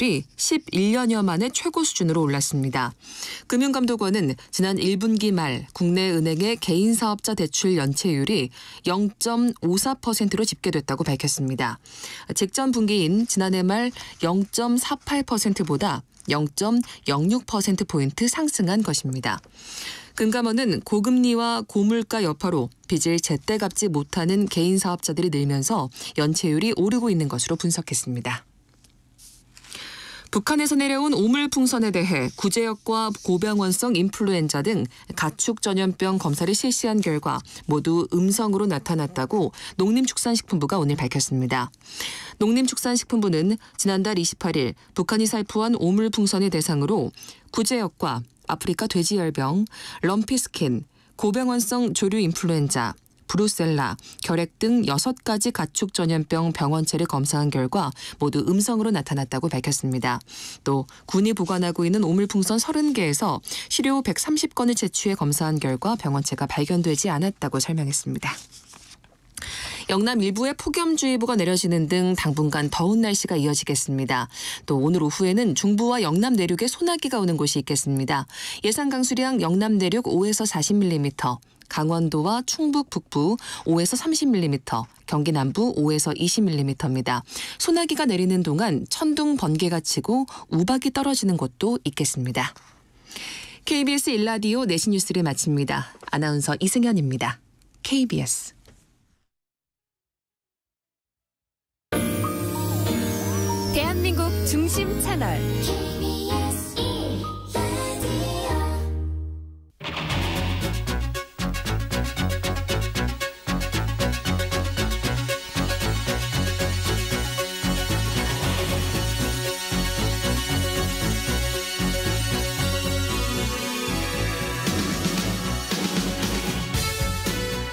이 11년여 만에 최고 수준으로 올랐습니다. 금융감독원은 지난 1분기 말 국내 은행의 개인 사업자 대출 연체율이 0.54%로 집계됐다고 밝혔습니다. 직전 분기인 지난해 말 0.48%보다 0.06%포인트 상승한 것입니다. 금감원은 고금리와 고물가 여파로 빚을 제때 갚지 못하는 개인 사업자들이 늘면서 연체율이 오르고 있는 것으로 분석했습니다. 북한에서 내려온 오물풍선에 대해 구제역과 고병원성 인플루엔자 등 가축 전염병 검사를 실시한 결과 모두 음성으로 나타났다고 농림축산식품부가 오늘 밝혔습니다. 농림축산식품부는 지난달 28일 북한이 살포한 오물풍선을 대상으로 구제역과 아프리카 돼지열병, 럼피스킨, 고병원성 조류 인플루엔자, 브루셀라, 결핵 등 6가지 가축 전염병 병원체를 검사한 결과 모두 음성으로 나타났다고 밝혔습니다. 또 군이 보관하고 있는 오물풍선 30개에서 시료 130건을 채취해 검사한 결과 병원체가 발견되지 않았다고 설명했습니다. 영남 일부에 폭염주의보가 내려지는 등 당분간 더운 날씨가 이어지겠습니다. 또 오늘 오후에는 중부와 영남 내륙에 소나기가 오는 곳이 있겠습니다. 예상 강수량 영남 내륙 5에서 40mm, 강원도와 충북 북부 5에서 30mm, 경기 남부 5에서 20mm입니다. 소나기가 내리는 동안 천둥 번개가 치고 우박이 떨어지는 곳도 있겠습니다. KBS 1라디오 내신 뉴스를 마칩니다. 아나운서 이승현입니다. KBS. 대한민국 중심 채널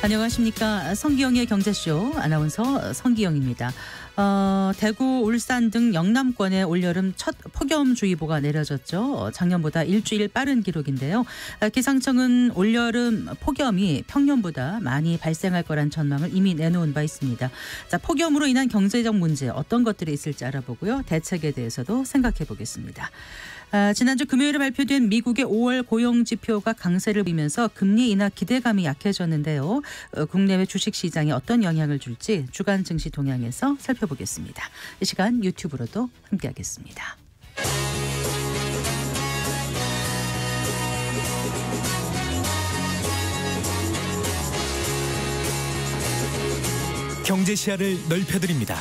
안녕하십니까. 성기영의 경제쇼 아나운서 성기영입니다. 대구, 울산 등 영남권에 올여름 첫 폭염주의보가 내려졌죠. 작년보다 일주일 빠른 기록인데요. 기상청은 올여름 폭염이 평년보다 많이 발생할 거란 전망을 이미 내놓은 바 있습니다. 자, 폭염으로 인한 경제적 문제 어떤 것들이 있을지 알아보고요. 대책에 대해서도 생각해 보겠습니다. 지난주 금요일에 발표된 미국의 5월 고용지표가 강세를 보이면서 금리 인하 기대감이 약해졌는데요. 국내외 주식시장에 어떤 영향을 줄지 주간 증시 동향에서 살펴보겠습니다. 이 시간 유튜브로도 함께하겠습니다. 경제 시야를 넓혀드립니다.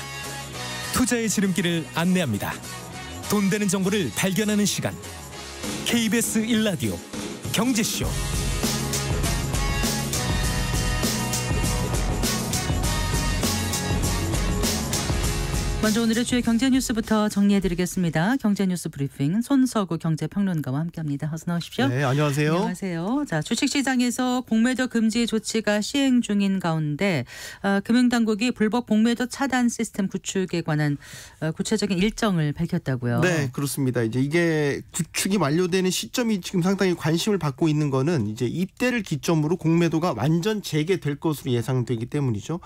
투자의 지름길을 안내합니다. 돈 되는 정보를 발견하는 시간. KBS 1라디오 경제쇼. 먼저 오늘의 주요 경제 뉴스부터 정리해드리겠습니다. 경제 뉴스 브리핑 손서구 경제평론가와 함께합니다. 어서 나오십시오. 네, 안녕하세요. 안녕하세요. 자, 주식시장에서 공매도 금지 조치가 시행 중인 가운데 금융당국이 불법 공매도 차단 시스템 구축에 관한 구체적인 일정을 밝혔다고요. 네, 그렇습니다. 이제 이게 구축이 완료되는 시점이 지금 상당히 관심을 받고 있는 거는 이제 이때를 기점으로 공매도가 완전 재개될 것으로 예상되기 때문이죠.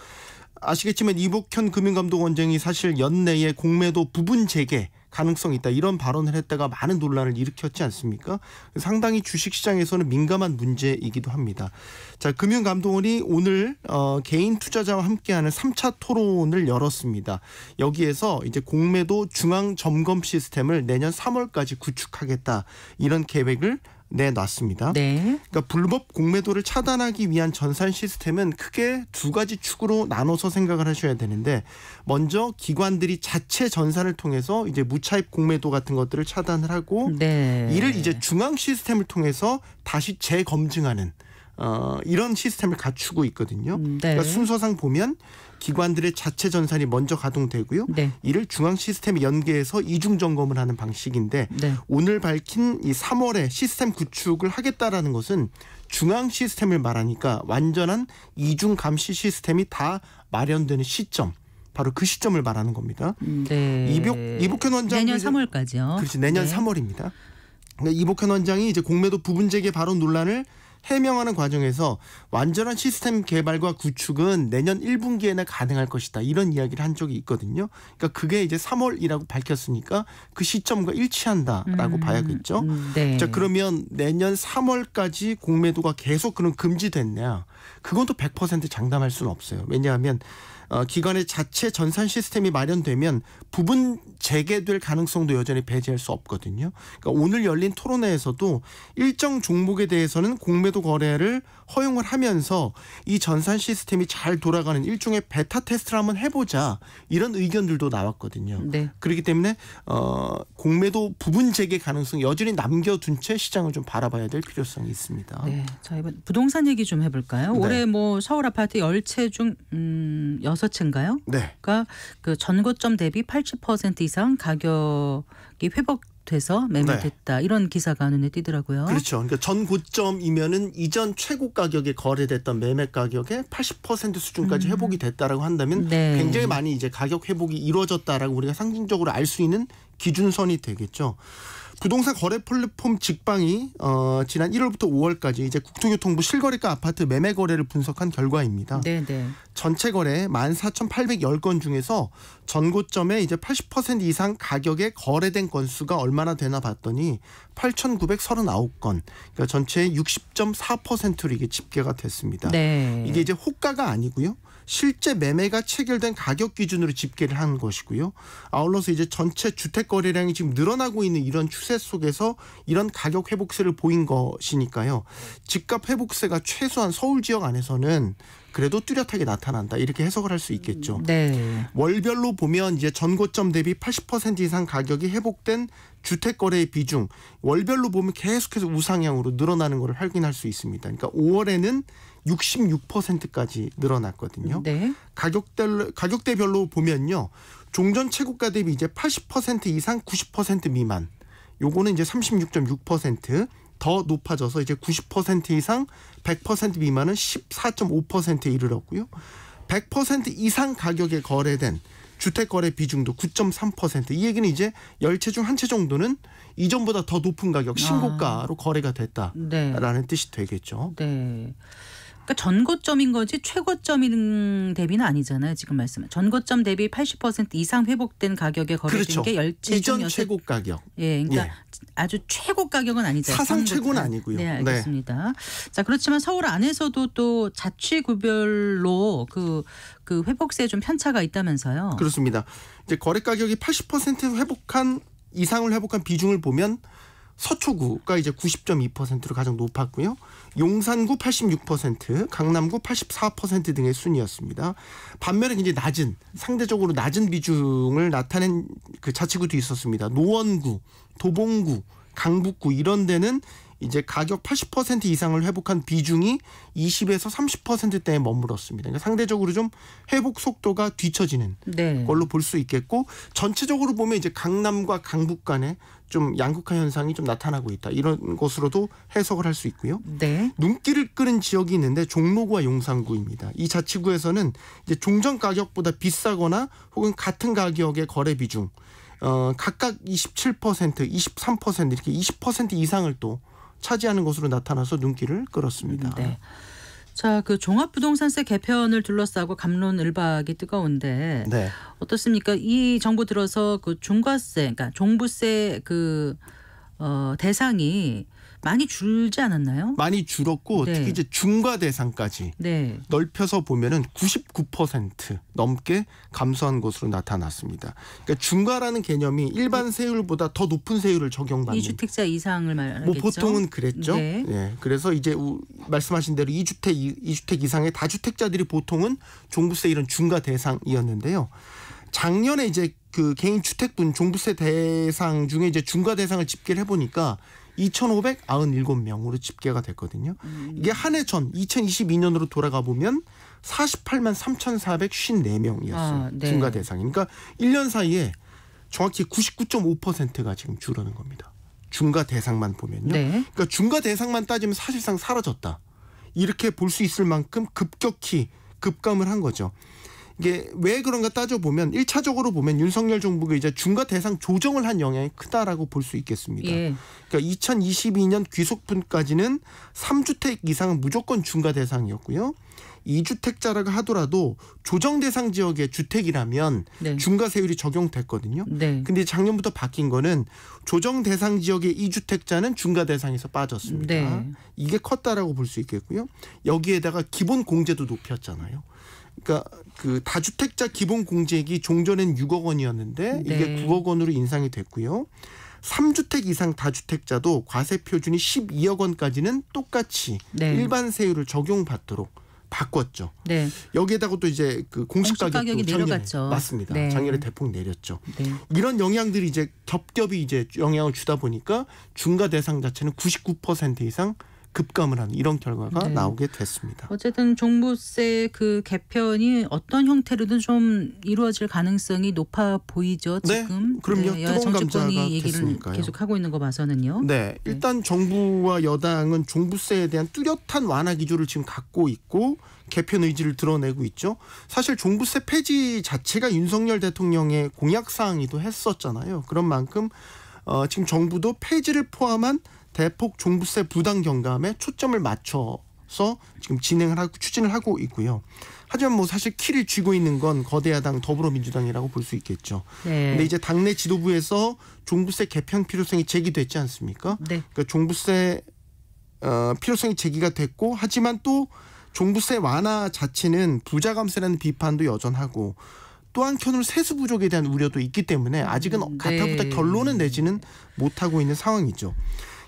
아시겠지만 이복현 금융감독원장이 사실 연내에 공매도 부분 재개 가능성이 있다 이런 발언을 했다가 많은 논란을 일으켰지 않습니까? 상당히 주식시장에서는 민감한 문제이기도 합니다. 자, 금융감독원이 오늘 개인 투자자와 함께하는 3차 토론을 열었습니다. 여기에서 이제 공매도 중앙 점검 시스템을 내년 3월까지 구축하겠다 이런 계획을 내놨습니다. 네. 그러니까 불법 공매도를 차단하기 위한 전산 시스템은 크게 두 가지 축으로 나눠서 생각을 하셔야 되는데, 먼저 기관들이 자체 전산을 통해서 이제 무차입 공매도 같은 것들을 차단을 하고, 네. 이를 이제 중앙 시스템을 통해서 다시 재검증하는 이런 시스템을 갖추고 있거든요. 네. 그러니까 순서상 보면 기관들의 자체 전산이 먼저 가동되고요. 네. 이를 중앙 시스템에 연계해서 이중 점검을 하는 방식인데, 네. 오늘 밝힌 이 3월에 시스템 구축을 하겠다라는 것은 중앙 시스템을 말하니까 완전한 이중 감시 시스템이 다 마련되는 시점, 바로 그 시점을 말하는 겁니다. 네. 이복현 원장 내년 3월까지요. 그렇지, 내년 네. 3월입니다. 그러니까 이복현 원장이 이제 공매도 부분 재개 발언 논란을 해명하는 과정에서 완전한 시스템 개발과 구축은 내년 1분기에는 가능할 것이다. 이런 이야기를 한 적이 있거든요. 그러니까 그게 이제 3월이라고 밝혔으니까 그 시점과 일치한다라고 봐야겠죠. 네. 자, 그러면 내년 3월까지 공매도가 계속 그럼 금지됐냐? 그건 또 100% 장담할 수는 없어요. 왜냐하면 기관의 자체 전산 시스템이 마련되면 부분 재개될 가능성도 여전히 배제할 수 없거든요. 그러니까 오늘 열린 토론회에서도 일정 종목에 대해서는 공매도 거래를 허용을 하면서 이 전산 시스템이 잘 돌아가는 일종의 베타 테스트를 한번 해보자 이런 의견들도 나왔거든요. 네. 그렇기 때문에 공매도 부분 재개 가능성 여전히 남겨둔 채 시장을 좀 바라봐야 될 필요성이 있습니다. 네. 자, 이번 부동산 얘기 좀 해볼까요? 네. 올해 뭐 서울 아파트 10채 중 6채인가요? 네. 그러니까 그 전고점 대비 80% 이상 가격이 회복돼서 매매됐다. 이런 기사가 눈에 띄더라고요. 그렇죠. 그러니까 전 고점이면은 이전 최고 가격에 거래됐던 매매 가격의 80% 수준까지 회복이 됐다라고 한다면 네. 굉장히 많이 이제 가격 회복이 이루어졌다라고 우리가 상징적으로 알 수 있는 기준선이 되겠죠. 부동산 거래 플랫폼 직방이 지난 1월부터 5월까지 이제 국토교통부 실거래가 아파트 매매 거래를 분석한 결과입니다. 네, 네. 전체 거래 14,810건 중에서 전고점에 이제 80% 이상 가격에 거래된 건수가 얼마나 되나 봤더니 8,939건. 그러니까 전체의 60.4%로 이게 집계가 됐습니다. 네. 이게 이제 호가가 아니고요. 실제 매매가 체결된 가격 기준으로 집계를 한 것이고요. 아울러서 이제 전체 주택 거래량이 지금 늘어나고 있는 이런 추세 속에서 이런 가격 회복세를 보인 것이니까요. 집값 회복세가 최소한 서울 지역 안에서는 그래도 뚜렷하게 나타난다. 이렇게 해석을 할 수 있겠죠. 네. 월별로 보면 이제 전고점 대비 80% 이상 가격이 회복된 주택 거래의 비중 월별로 보면 계속해서 우상향으로 늘어나는 것을 확인할 수 있습니다. 그러니까 5월에는 66%까지 늘어났거든요. 네. 가격대별로 보면요. 종전 최고가 대비 이제 80% 이상 90% 미만. 요거는 이제 36.6%. 더 높아져서 이제 90% 이상 100% 미만은 14.5%에 이르렀고요. 100% 이상 가격에 거래된 주택 거래 비중도 9.3%. 이 얘기는 이제 10채 중 한 채 정도는 이전보다 더 높은 가격 신고가로 거래가 됐다라는 네. 뜻이 되겠죠. 네. 그러니까 전고점인 거지 최고점 대비는 아니잖아요. 지금 말씀은 전고점 대비 80% 이상 회복된 가격에 거래된 그렇죠. 게 10채 중 이전 최고 가격. 예, 그러니까 예. 아주 최고 가격은 아니죠. 사상 최고는 아니고요. 네, 알겠습니다. 자, 그렇지만 서울 안에서도 또 자치구별로 그 회복세에 좀 편차가 있다면서요. 그렇습니다. 이제 거래 가격이 80% 회복한 이상을 회복한 비중을 보면 서초구가 이제 90.2%로 가장 높았고요. 용산구 86%, 강남구 84% 등의 순이었습니다. 반면에 굉장히 낮은, 상대적으로 낮은 비중을 나타낸 그 자치구도 있었습니다. 노원구, 도봉구, 강북구 이런 데는 이제 가격 80% 이상을 회복한 비중이 20에서 30%대에 머물었습니다. 그러니까 상대적으로 좀 회복 속도가 뒤처지는 네. 걸로 볼 수 있겠고 전체적으로 보면 이제 강남과 강북 간에 좀 양극화 현상이 좀 나타나고 있다. 이런 것으로도 해석을 할 수 있고요. 네. 눈길을 끄는 지역이 있는데 종로구와 용산구입니다. 이 자치구에서는 이제 종전 가격보다 비싸거나 혹은 같은 가격의 거래 비중 각각 27%, 23% 이렇게 20% 이상을 또 차지하는 것으로 나타나서 눈길을 끌었습니다. 네. 자, 그 종합부동산세 개편을 둘러싸고 갑론을박이 뜨거운데 네. 어떻습니까? 이 정부 들어서 그 중과세, 그러니까 종부세 대상이 많이 줄지 않았나요? 많이 줄었고 네. 특히 이제 중과 대상까지 네. 넓혀서 보면은 99% 넘게 감소한 것으로 나타났습니다. 그러니까 중과라는 개념이 일반 세율보다 더 높은 세율을 적용받는. 2주택자 이상을 말하겠죠. 뭐 보통은 그랬죠. 네. 네. 그래서 이제 말씀하신 대로 2주택 이상의 다주택자들이 보통은 종부세 이런 중과 대상이었는데요. 작년에 이제 그 개인 주택분 종부세 대상 중에 이제 중과 대상을 집계를 해보니까 2,597명으로 집계가 됐거든요. 이게 한 해 전 2022년으로 돌아가 보면 48만 3,454명이었어요. 네. 중과 대상이. 그러니까 1년 사이에 정확히 99.5%가 지금 줄어든 겁니다. 중과 대상만 보면요. 네. 그러니까 중과 대상만 따지면 사실상 사라졌다. 이렇게 볼 수 있을 만큼 급격히 급감을 한 거죠. 이게 왜 그런가 따져보면 1차적으로 보면 윤석열 정부가 이제 중과 대상 조정을 한 영향이 크다라고 볼 수 있겠습니다. 예. 그러니까 2022년 귀속분까지는 3주택 이상은 무조건 중과 대상이었고요. 2주택자라고 하더라도 조정 대상 지역의 주택이라면 네. 중과세율이 적용됐거든요. 네. 근데 작년부터 바뀐 거는 조정 대상 지역의 2주택자는 중과 대상에서 빠졌습니다. 네. 이게 컸다라고 볼 수 있겠고요. 여기에다가 기본 공제도 높였잖아요. 그러니까 그 다주택자 기본 공제액이 종전엔 6억 원이었는데 이게 네. 9억 원으로 인상이 됐고요. 3주택 이상 다주택자도 과세 표준이 12억 원까지는 똑같이 네. 일반 세율을 적용받도록 바꿨죠. 네. 여기에다가 또 이제 그 공시 가격도 가격이 작년에 내려갔죠. 맞습니다. 네. 작년에 대폭 내렸죠. 네. 이런 영향들이 이제 겹겹이 이제 영향을 주다 보니까 중과 대상 자체는 99% 이상 급감을 하는 이런 결과가 네. 나오게 됐습니다. 어쨌든 종부세 그 개편이 어떤 형태로든 좀 이루어질 가능성이 높아 보이죠. 네, 지금. 그럼요. 여야 뜨거운 감자가 정치권이 얘기를 됐으니까요. 계속 하고 있는 거 봐서는요. 네, 일단 정부와 여당은 종부세에 대한 뚜렷한 완화 기조를 지금 갖고 있고 개편 의지를 드러내고 있죠. 사실 종부세 폐지 자체가 윤석열 대통령의 공약 사항이기도 했었잖아요. 그런 만큼 지금 정부도 폐지를 포함한 대폭 종부세 부담 경감에 초점을 맞춰서 지금 추진을 하고 있고요. 하지만 뭐 사실 키를 쥐고 있는 건 거대 야당 더불어민주당이라고 볼 수 있겠죠. 네. 근데 이제 당내 지도부에서 종부세 개편 필요성이 제기됐지 않습니까? 네. 그러니까 종부세 필요성이 제기가 됐고 하지만 또 종부세 완화 자체는 부자 감세라는 비판도 여전하고 또 한편으로 세수 부족에 대한 우려도 있기 때문에 아직은 가타부타 네. 결론은 내지는 못하고 있는 상황이죠.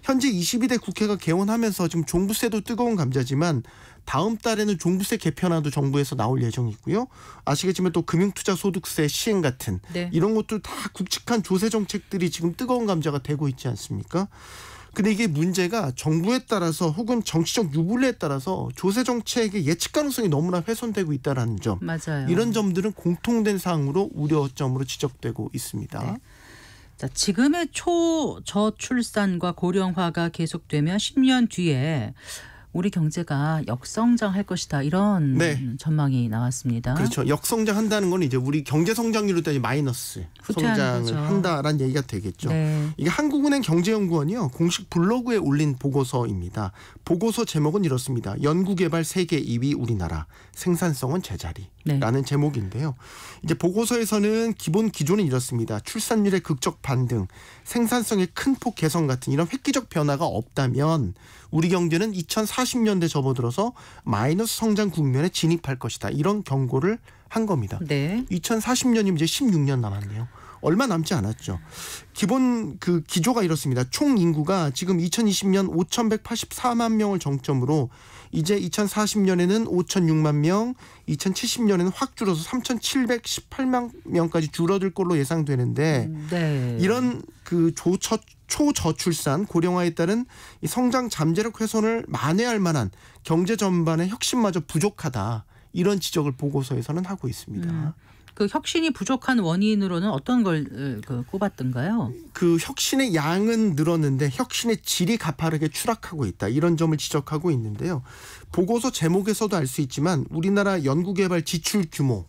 현재 22대 국회가 개원하면서 지금 종부세도 뜨거운 감자지만 다음 달에는 종부세 개편안도 정부에서 나올 예정이고요. 아시겠지만 또 금융투자소득세 시행 같은 네. 이런 것도 다 굵직한 조세 정책들이 지금 뜨거운 감자가 되고 있지 않습니까? 근데 이게 문제가 정부에 따라서 혹은 정치적 유불리에 따라서 조세 정책의 예측 가능성이 너무나 훼손되고 있다는 점. 맞아요. 이런 점들은 공통된 사항으로 우려점으로 지적되고 있습니다. 네. 자, 지금의 초저출산과 고령화가 계속되면 10년 뒤에 우리 경제가 역성장할 것이다 이런 네. 전망이 나왔습니다. 그렇죠. 역성장한다는 건 이제 우리 경제 성장률로 따지면 마이너스 후퇴하는 성장을 거죠. 한다라는 얘기가 되겠죠. 네. 이게 한국은행 경제연구원이요 공식 블로그에 올린 보고서입니다. 보고서 제목은 이렇습니다. 연구개발 세계 2위 우리나라 생산성은 제자리. 네. 라는 제목인데요. 이제 보고서에서는 기존은 이렇습니다. 출산율의 극적 반등, 생산성의 큰 폭 개선 같은 이런 획기적 변화가 없다면 우리 경제는 2040년대 접어들어서 마이너스 성장 국면에 진입할 것이다. 이런 경고를 한 겁니다. 네. 2040년이면 이제 16년 남았네요. 얼마 남지 않았죠. 기본 그 기조가 이렇습니다. 총 인구가 지금 2020년 5,184만 명을 정점으로 이제 2040년에는 5,006만 명, 2070년에는 확 줄어서 3,718만 명까지 줄어들 걸로 예상되는데 네. 이런 그 초저출산 고령화에 따른 이 성장 잠재력 훼손을 만회할 만한 경제 전반의 혁신마저 부족하다. 이런 지적을 보고서에서는 하고 있습니다. 그 혁신이 부족한 원인으로는 어떤 걸 꼽았던가요? 그 혁신의 양은 늘었는데 혁신의 질이 가파르게 추락하고 있다. 이런 점을 지적하고 있는데요. 보고서 제목에서도 알 수 있지만 우리나라 연구개발 지출 규모,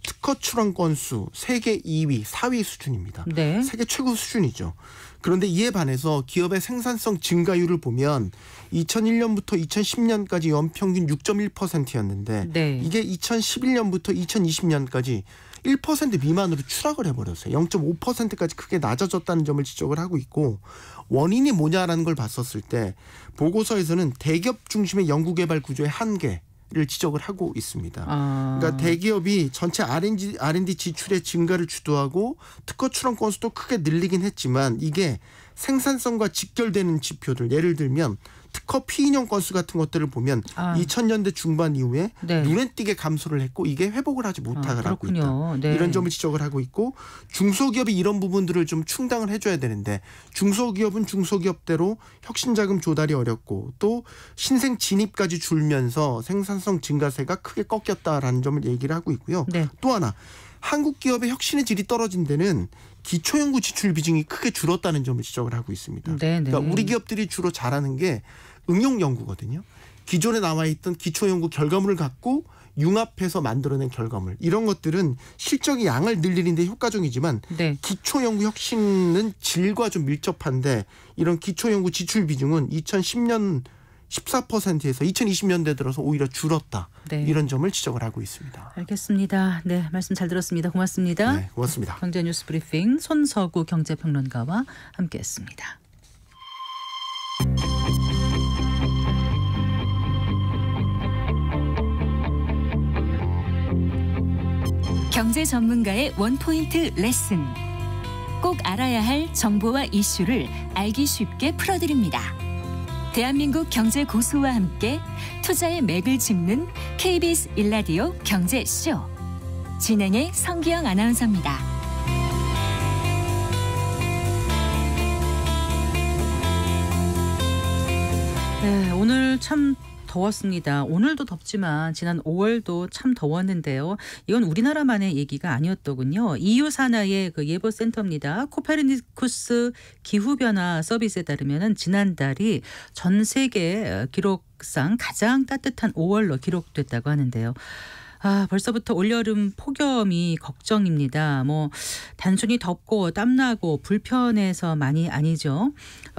특허 출원 건수 세계 2위, 4위 수준입니다. 네. 세계 최고 수준이죠. 그런데 이에 반해서 기업의 생산성 증가율을 보면 2001년부터 2010년까지 연평균 6.1%였는데 네. 이게 2011년부터 2020년까지 1% 미만으로 추락을 해버렸어요. 0.5%까지 크게 낮아졌다는 점을 지적을 하고 있고 원인이 뭐냐라는 걸 봤었을 때 보고서에서는 대기업 중심의 연구개발 구조의 한계를 지적을 하고 있습니다. 그러니까 대기업이 전체 R&D 지출의 증가를 주도하고 특허 출원 건수도 크게 늘리긴 했지만 이게 생산성과 직결되는 지표들 예를 들면 특허 피인용 건수 같은 것들을 보면 2000년대 중반 이후에 네. 눈에 띄게 감소를 했고 이게 회복을 하지 못하고 있다. 네. 이런 점을 지적을 하고 있고 중소기업이 이런 부분들을 좀 충당을 해줘야 되는데 중소기업은 중소기업대로 혁신자금 조달이 어렵고 또 신생 진입까지 줄면서 생산성 증가세가 크게 꺾였다라는 점을 얘기를 하고 있고요. 네. 또 하나 한국 기업의 혁신의 질이 떨어진 데는 기초연구 지출 비중이 크게 줄었다는 점을 지적을 하고 있습니다. 네, 네. 그러니까 우리 기업들이 주로 잘하는 게 응용 연구거든요. 기존에 남아있던 기초연구 결과물을 갖고 융합해서 만들어낸 결과물 이런 것들은 실적의 양을 늘리는 데 효과적이지만 네. 기초연구 혁신은 질과 좀 밀접한데 이런 기초연구 지출 비중은 2010년 14%에서 2020년대 들어서 오히려 줄었다. 네. 이런 점을 지적을 하고 있습니다. 알겠습니다. 네, 말씀 잘 들었습니다. 고맙습니다. 네, 고맙습니다. 경제뉴스 브리핑 손서구 경제평론가와 함께했습니다. 경제 전문가의 원포인트 레슨. 꼭 알아야 할 정보와 이슈를 알기 쉽게 풀어드립니다. 대한민국 경제 고수와 함께 투자의 맥을 짚는 KBS 1라디오 경제쇼. 진행의 성기영 아나운서입니다. 네, 오늘 참 더웠습니다. 오늘도 덥지만 지난 5월도 참 더웠는데요. 이건 우리나라만의 얘기가 아니었더군요. EU 산하의 그 예보센터입니다. 코페르니쿠스 기후변화 서비스에 따르면 지난달이 전 세계 기록상 가장 따뜻한 5월로 기록됐다고 하는데요. 벌써부터 올여름 폭염이 걱정입니다. 단순히 덥고 땀나고 불편해서만이 아니죠.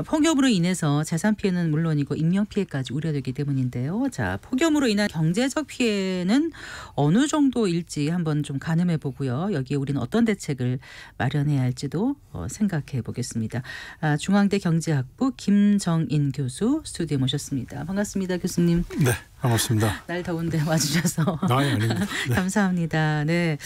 폭염으로 인해서 재산 피해는 물론이고 인명 피해까지 우려되기 때문인데요. 자, 폭염으로 인한 경제적 피해는 어느 정도일지 한번 좀 가늠해 보고요. 여기에 우리는 어떤 대책을 마련해야 할지도 생각해 보겠습니다. 중앙대 경제학부 김정인 교수 스튜디오에 모셨습니다. 반갑습니다, 교수님. 네, 반갑습니다. 날 더운데 와주셔서 아닙니다. 네. 감사합니다. 네.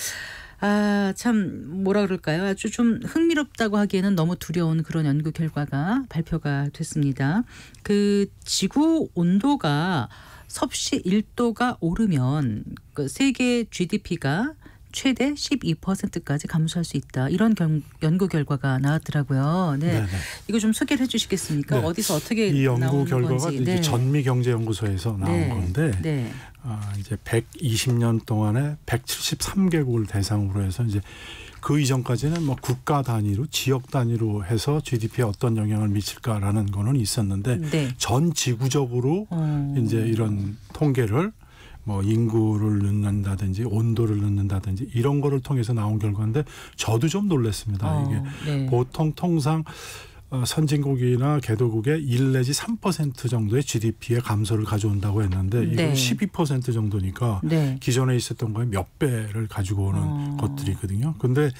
참 뭐라 그럴까요? 아주 좀 흥미롭다고 하기에는 너무 두려운 그런 연구 결과가 발표가 됐습니다. 그 지구 온도가 섭씨 1도가 오르면 그 세계 GDP가 최대 12%까지 감소할 수 있다. 이런 연구 결과가 나왔더라고요. 네. 네네. 이거 좀 소개를 해주시겠습니까? 네. 어디서 어떻게 이 연구 나온 결과가 건지. 이제 네. 전미경제연구소에서 나온 네. 건데 네. 이제 120년 동안에 173개국을 대상으로 해서 이제 그 이전까지는 국가 단위로 지역 단위로 해서 GDP에 어떤 영향을 미칠까라는 거는 있었는데 네. 전 지구적으로 이제 이런 통계를 인구를 넣는다든지 온도를 넣는다든지 이런 거를 통해서 나온 결과인데 저도 좀 놀랐습니다. 이게 네. 보통 통상 선진국이나 개도국의 1 내지 3% 정도의 GDP의 감소를 가져온다고 했는데 이건 네. 12% 정도니까 네. 기존에 있었던 거에 몇 배를 가지고 오는 것들이거든요. 그런데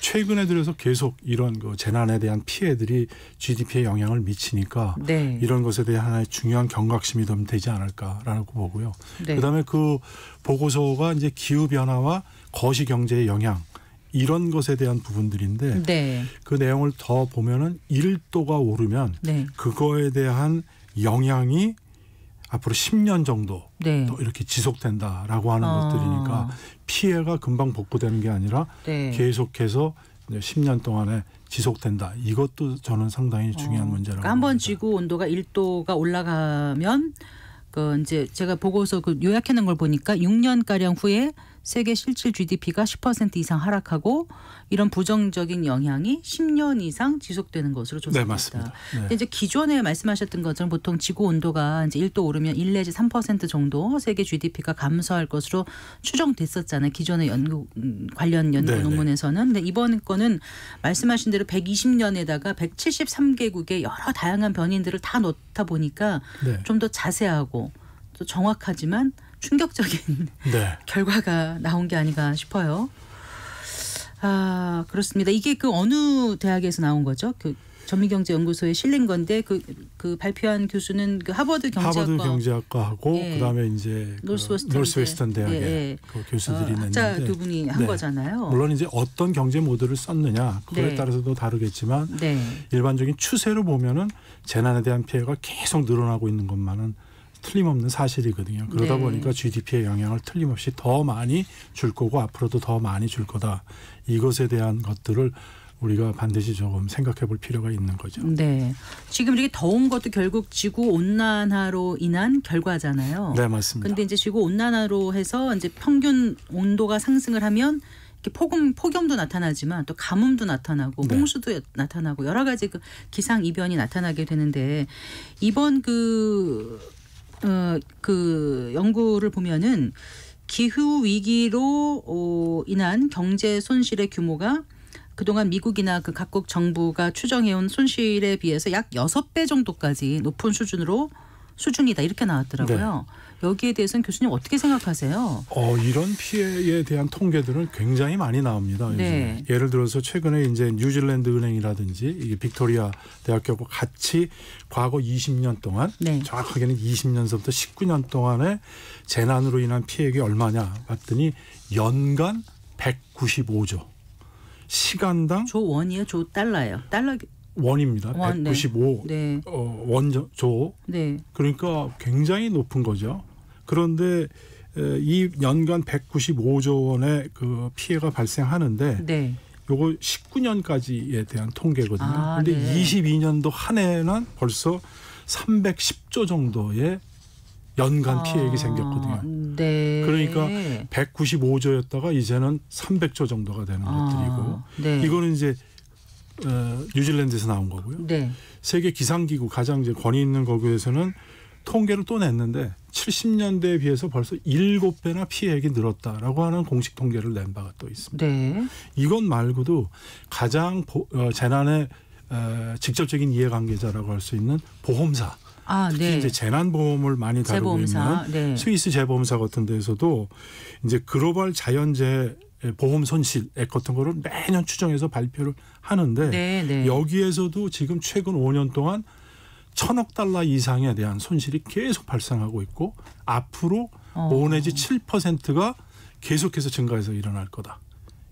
최근에 들어서 계속 이런 재난에 대한 피해들이 GDP에 영향을 미치니까 네. 이런 것에 대한 하나의 중요한 경각심이 좀 되지 않을까라고 보고요. 네. 그다음에 그 보고서가 이제 기후 변화와 거시 경제의 영향 이런 것에 대한 부분들인데 네. 그 내용을 더 보면은 1도가 오르면 네. 그거에 대한 영향이 앞으로 10년 정도 네. 더 이렇게 지속된다라고 하는 것들이니까 피해가 금방 복구되는 게 아니라 네. 계속해서 이제 10년 동안에 지속된다. 이것도 저는 상당히 중요한 문제라고 그러니까 한번 봅니다. 지구 온도가 1도가 올라가면 이제 제가 보고서 요약해 놓은 걸 보니까 6년 가량 후에 세계 실질 GDP가 10% 이상 하락하고 이런 부정적인 영향이 10년 이상 지속되는 것으로 조사됐다. 네, 맞습니다. 네. 근데 이제 기존에 말씀하셨던 것처럼 보통 지구 온도가 이제 1도 오르면 1 내지 3% 정도 세계 GDP가 감소할 것으로 추정됐었잖아요. 기존의 관련 연구 네네. 논문에서는. 근데 이번 거는 말씀하신 대로 120년에다가 173개국의 여러 다양한 변인들을 다 넣다 보니까 네. 좀 더 자세하고 또 정확하지만 충격적인 네. 결과가 나온 게 아닌가 싶어요. 그렇습니다. 이게 어느 대학에서 나온 거죠? 전미경제연구소에 실린 건데 그 발표한 교수는 하버드 경제학과하고 예. 그다음에 이제 노스웨스턴 대학의 예. 그 교수들이 학자 냈는데 두 분이 한 네. 거잖아요. 물론 이제 어떤 경제 모델을 썼느냐 그거에 네. 따라서도 다르겠지만 네. 일반적인 추세로 보면은 재난에 대한 피해가 계속 늘어나고 있는 것만은 틀림없는 사실이거든요. 그러다 네. 보니까 GDP의 영향을 틀림없이 더 많이 줄 거고 앞으로도 더 많이 줄 거다. 이것에 대한 것들을 우리가 반드시 조금 생각해 볼 필요가 있는 거죠. 네. 지금 이렇게 더운 것도 결국 지구 온난화로 인한 결과잖아요. 네, 맞습니다. 그런데 이제 지구 온난화로 해서 이제 평균 온도가 상승을 하면 이렇게 폭염도 나타나지만 또 가뭄도 나타나고 네. 홍수도 나타나고 여러 가지 기상 이변이 나타나게 되는데 이번 그 연구를 보면은 기후 위기로 인한 경제 손실의 규모가 그동안 미국이나 그 각국 정부가 추정해온 손실에 비해서 약 6배 정도까지 높은 수준이다 이렇게 나왔더라고요. 여기에 대해서는 교수님 어떻게 생각하세요? 이런 피해에 대한 통계들은 굉장히 많이 나옵니다. 네. 예를 들어서 최근에 이제 뉴질랜드 은행이라든지 이게 빅토리아 대학교하고 같이 과거 20년 동안 네. 정확하게는 20년서부터 19년 동안의 재난으로 인한 피해액이 얼마냐 봤더니 연간 195조. 시간당 조 원이에요? 조 달러예요? 달러 원입니다. 원, 195 네. 원조. 네. 그러니까 굉장히 높은 거죠. 그런데 이 연간 195조 원의 그 피해가 발생하는데 네. 요거 19년까지에 대한 통계거든요. 그런데 네. 22년도 한 해는 벌써 310조 정도의 연간 피해액이 생겼거든요. 네. 그러니까 195조였다가 이제는 300조 정도가 되는 것들이고 네. 이거는 이제 뉴질랜드에서 나온 거고요. 네. 세계 기상기구 가장 이제 권위 있는 거기에서는 통계를 또 냈는데 70년대에 비해서 벌써 7배나 피해액이 늘었다라고 하는 공식 통계를 낸 바가 또 있습니다. 네. 이것 말고도 가장 재난의 직접적인 이해관계자라고 할 수 있는 보험사. 특히 네. 이제 재난보험을 많이 다루고 재보험사. 있는 네. 스위스 재보험사 같은 데서도 이제 글로벌 자연재해 보험 손실액 같은 거를 매년 추정해서 발표를 하는데 네. 여기에서도 지금 최근 5년 동안 1,000억 달러 이상에 대한 손실이 계속 발생하고 있고 앞으로 5 내지 7%가 계속해서 증가해서 일어날 거다.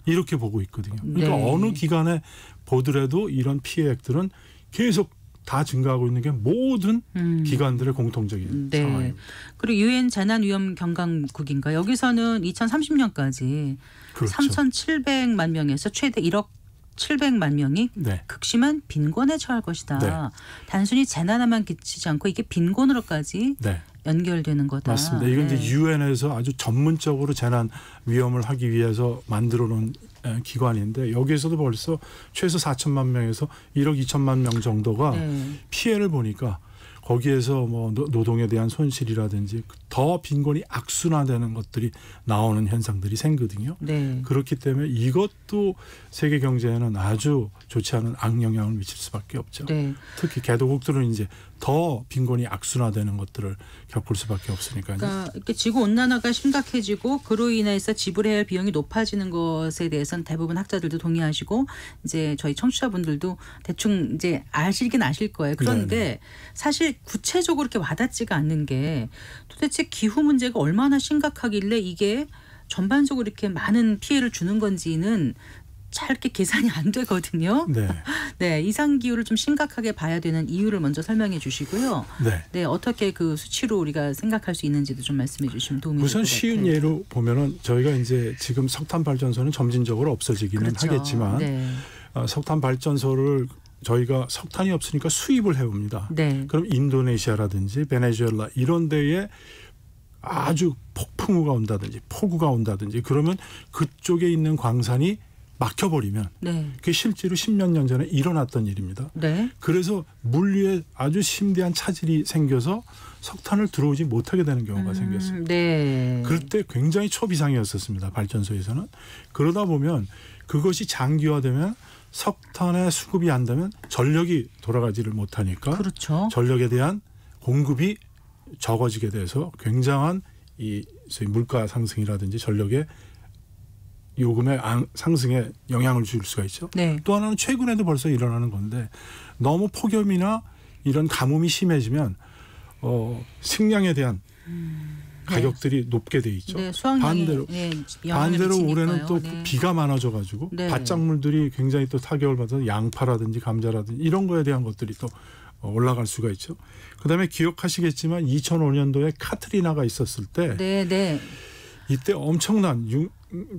이렇게 보고 있거든요. 그러니까 네. 어느 기간에 보더라도 이런 피해액들은 계속 다 증가하고 있는 게 모든 기관들의 공통적인 네. 상황입니다. 그리고 유엔 재난위험 경강국인가 여기서는 2030년까지 그렇죠. 3,700만 명에서 최대 1억 700만 명이 네. 극심한 빈곤에 처할 것이다. 네. 단순히 재난에만 그치지 않고 이게 빈곤으로까지 네. 연결되는 거다. 맞습니다. 이건 네. 이제 유엔에서 아주 전문적으로 재난 위험을 하기 위해서 만들어 놓은 기관인데 여기에서도 벌써 최소 4천만 명에서 1억 2천만 명 정도가 네. 피해를 보니까 거기에서 뭐 노동에 대한 손실이라든지 더 빈곤이 악순환되는 것들이 나오는 현상들이 생거든요. 네. 그렇기 때문에 이것도 세계 경제에는 아주 좋지 않은 악영향을 미칠 수밖에 없죠. 네. 특히 개도국들은 이제 더 빈곤이 악순환되는 것들을 겪을 수밖에 없으니까요. 그러니까 이렇게 지구 온난화가 심각해지고 그로 인해서 지불해야 할 비용이 높아지는 것에 대해서는 대부분 학자들도 동의하시고 이제 저희 청취자분들도 대충 이제 아시긴 아실 거예요. 그런데 네네. 사실 구체적으로 이렇게 와닿지가 않는 게 도대체 기후 문제가 얼마나 심각하길래 이게 전반적으로 이렇게 많은 피해를 주는 건지는 잘 이렇게 계산이 안 되거든요. 네. 네, 이상 기후를 좀 심각하게 봐야 되는 이유를 먼저 설명해 주시고요. 네. 네, 어떻게 그 수치로 우리가 생각할 수 있는지도 좀 말씀해 주시면 도움이 될 것 같아요. 우선 쉬운 예로 보면은 저희가 이제 지금 석탄 발전소는 점진적으로 없어지기는 그렇죠. 하겠지만 네. 석탄 발전소를 저희가 석탄이 없으니까 수입을 해옵니다. 네. 그럼 인도네시아라든지 베네수엘라 이런 데에 아주 폭풍우가 온다든지 폭우가 온다든지 그러면 그쪽에 있는 광산이 막혀버리면 네. 그게 실제로 10몇 년 전에 일어났던 일입니다. 네. 그래서 물류에 아주 심대한 차질이 생겨서 석탄을 들어오지 못하게 되는 경우가 생겼습니다. 네. 그럴 때 굉장히 초비상이었었습니다. 발전소에서는. 그러다 보면 그것이 장기화되면 석탄의 수급이 안 되면 전력이 돌아가지를 못하니까 그렇죠. 전력에 대한 공급이 적어지게 돼서 굉장한 이 소위 물가 상승이라든지 전력의 요금의 상승에 영향을 줄 수가 있죠. 네. 또 하나는 최근에도 벌써 일어나는 건데 너무 폭염이나 이런 가뭄이 심해지면 식량에 대한 가격들이 높게 돼 있죠. 네, 수확량이 반대로 올해는 또 네. 비가 많아져가지고 네. 밭작물들이 굉장히 또 타격을 받아서 양파라든지 감자라든지 이런 거에 대한 것들이 또 올라갈 수가 있죠. 그다음에 기억하시겠지만 2005년도에 카트리나가 있었을 때 네. 이때 엄청난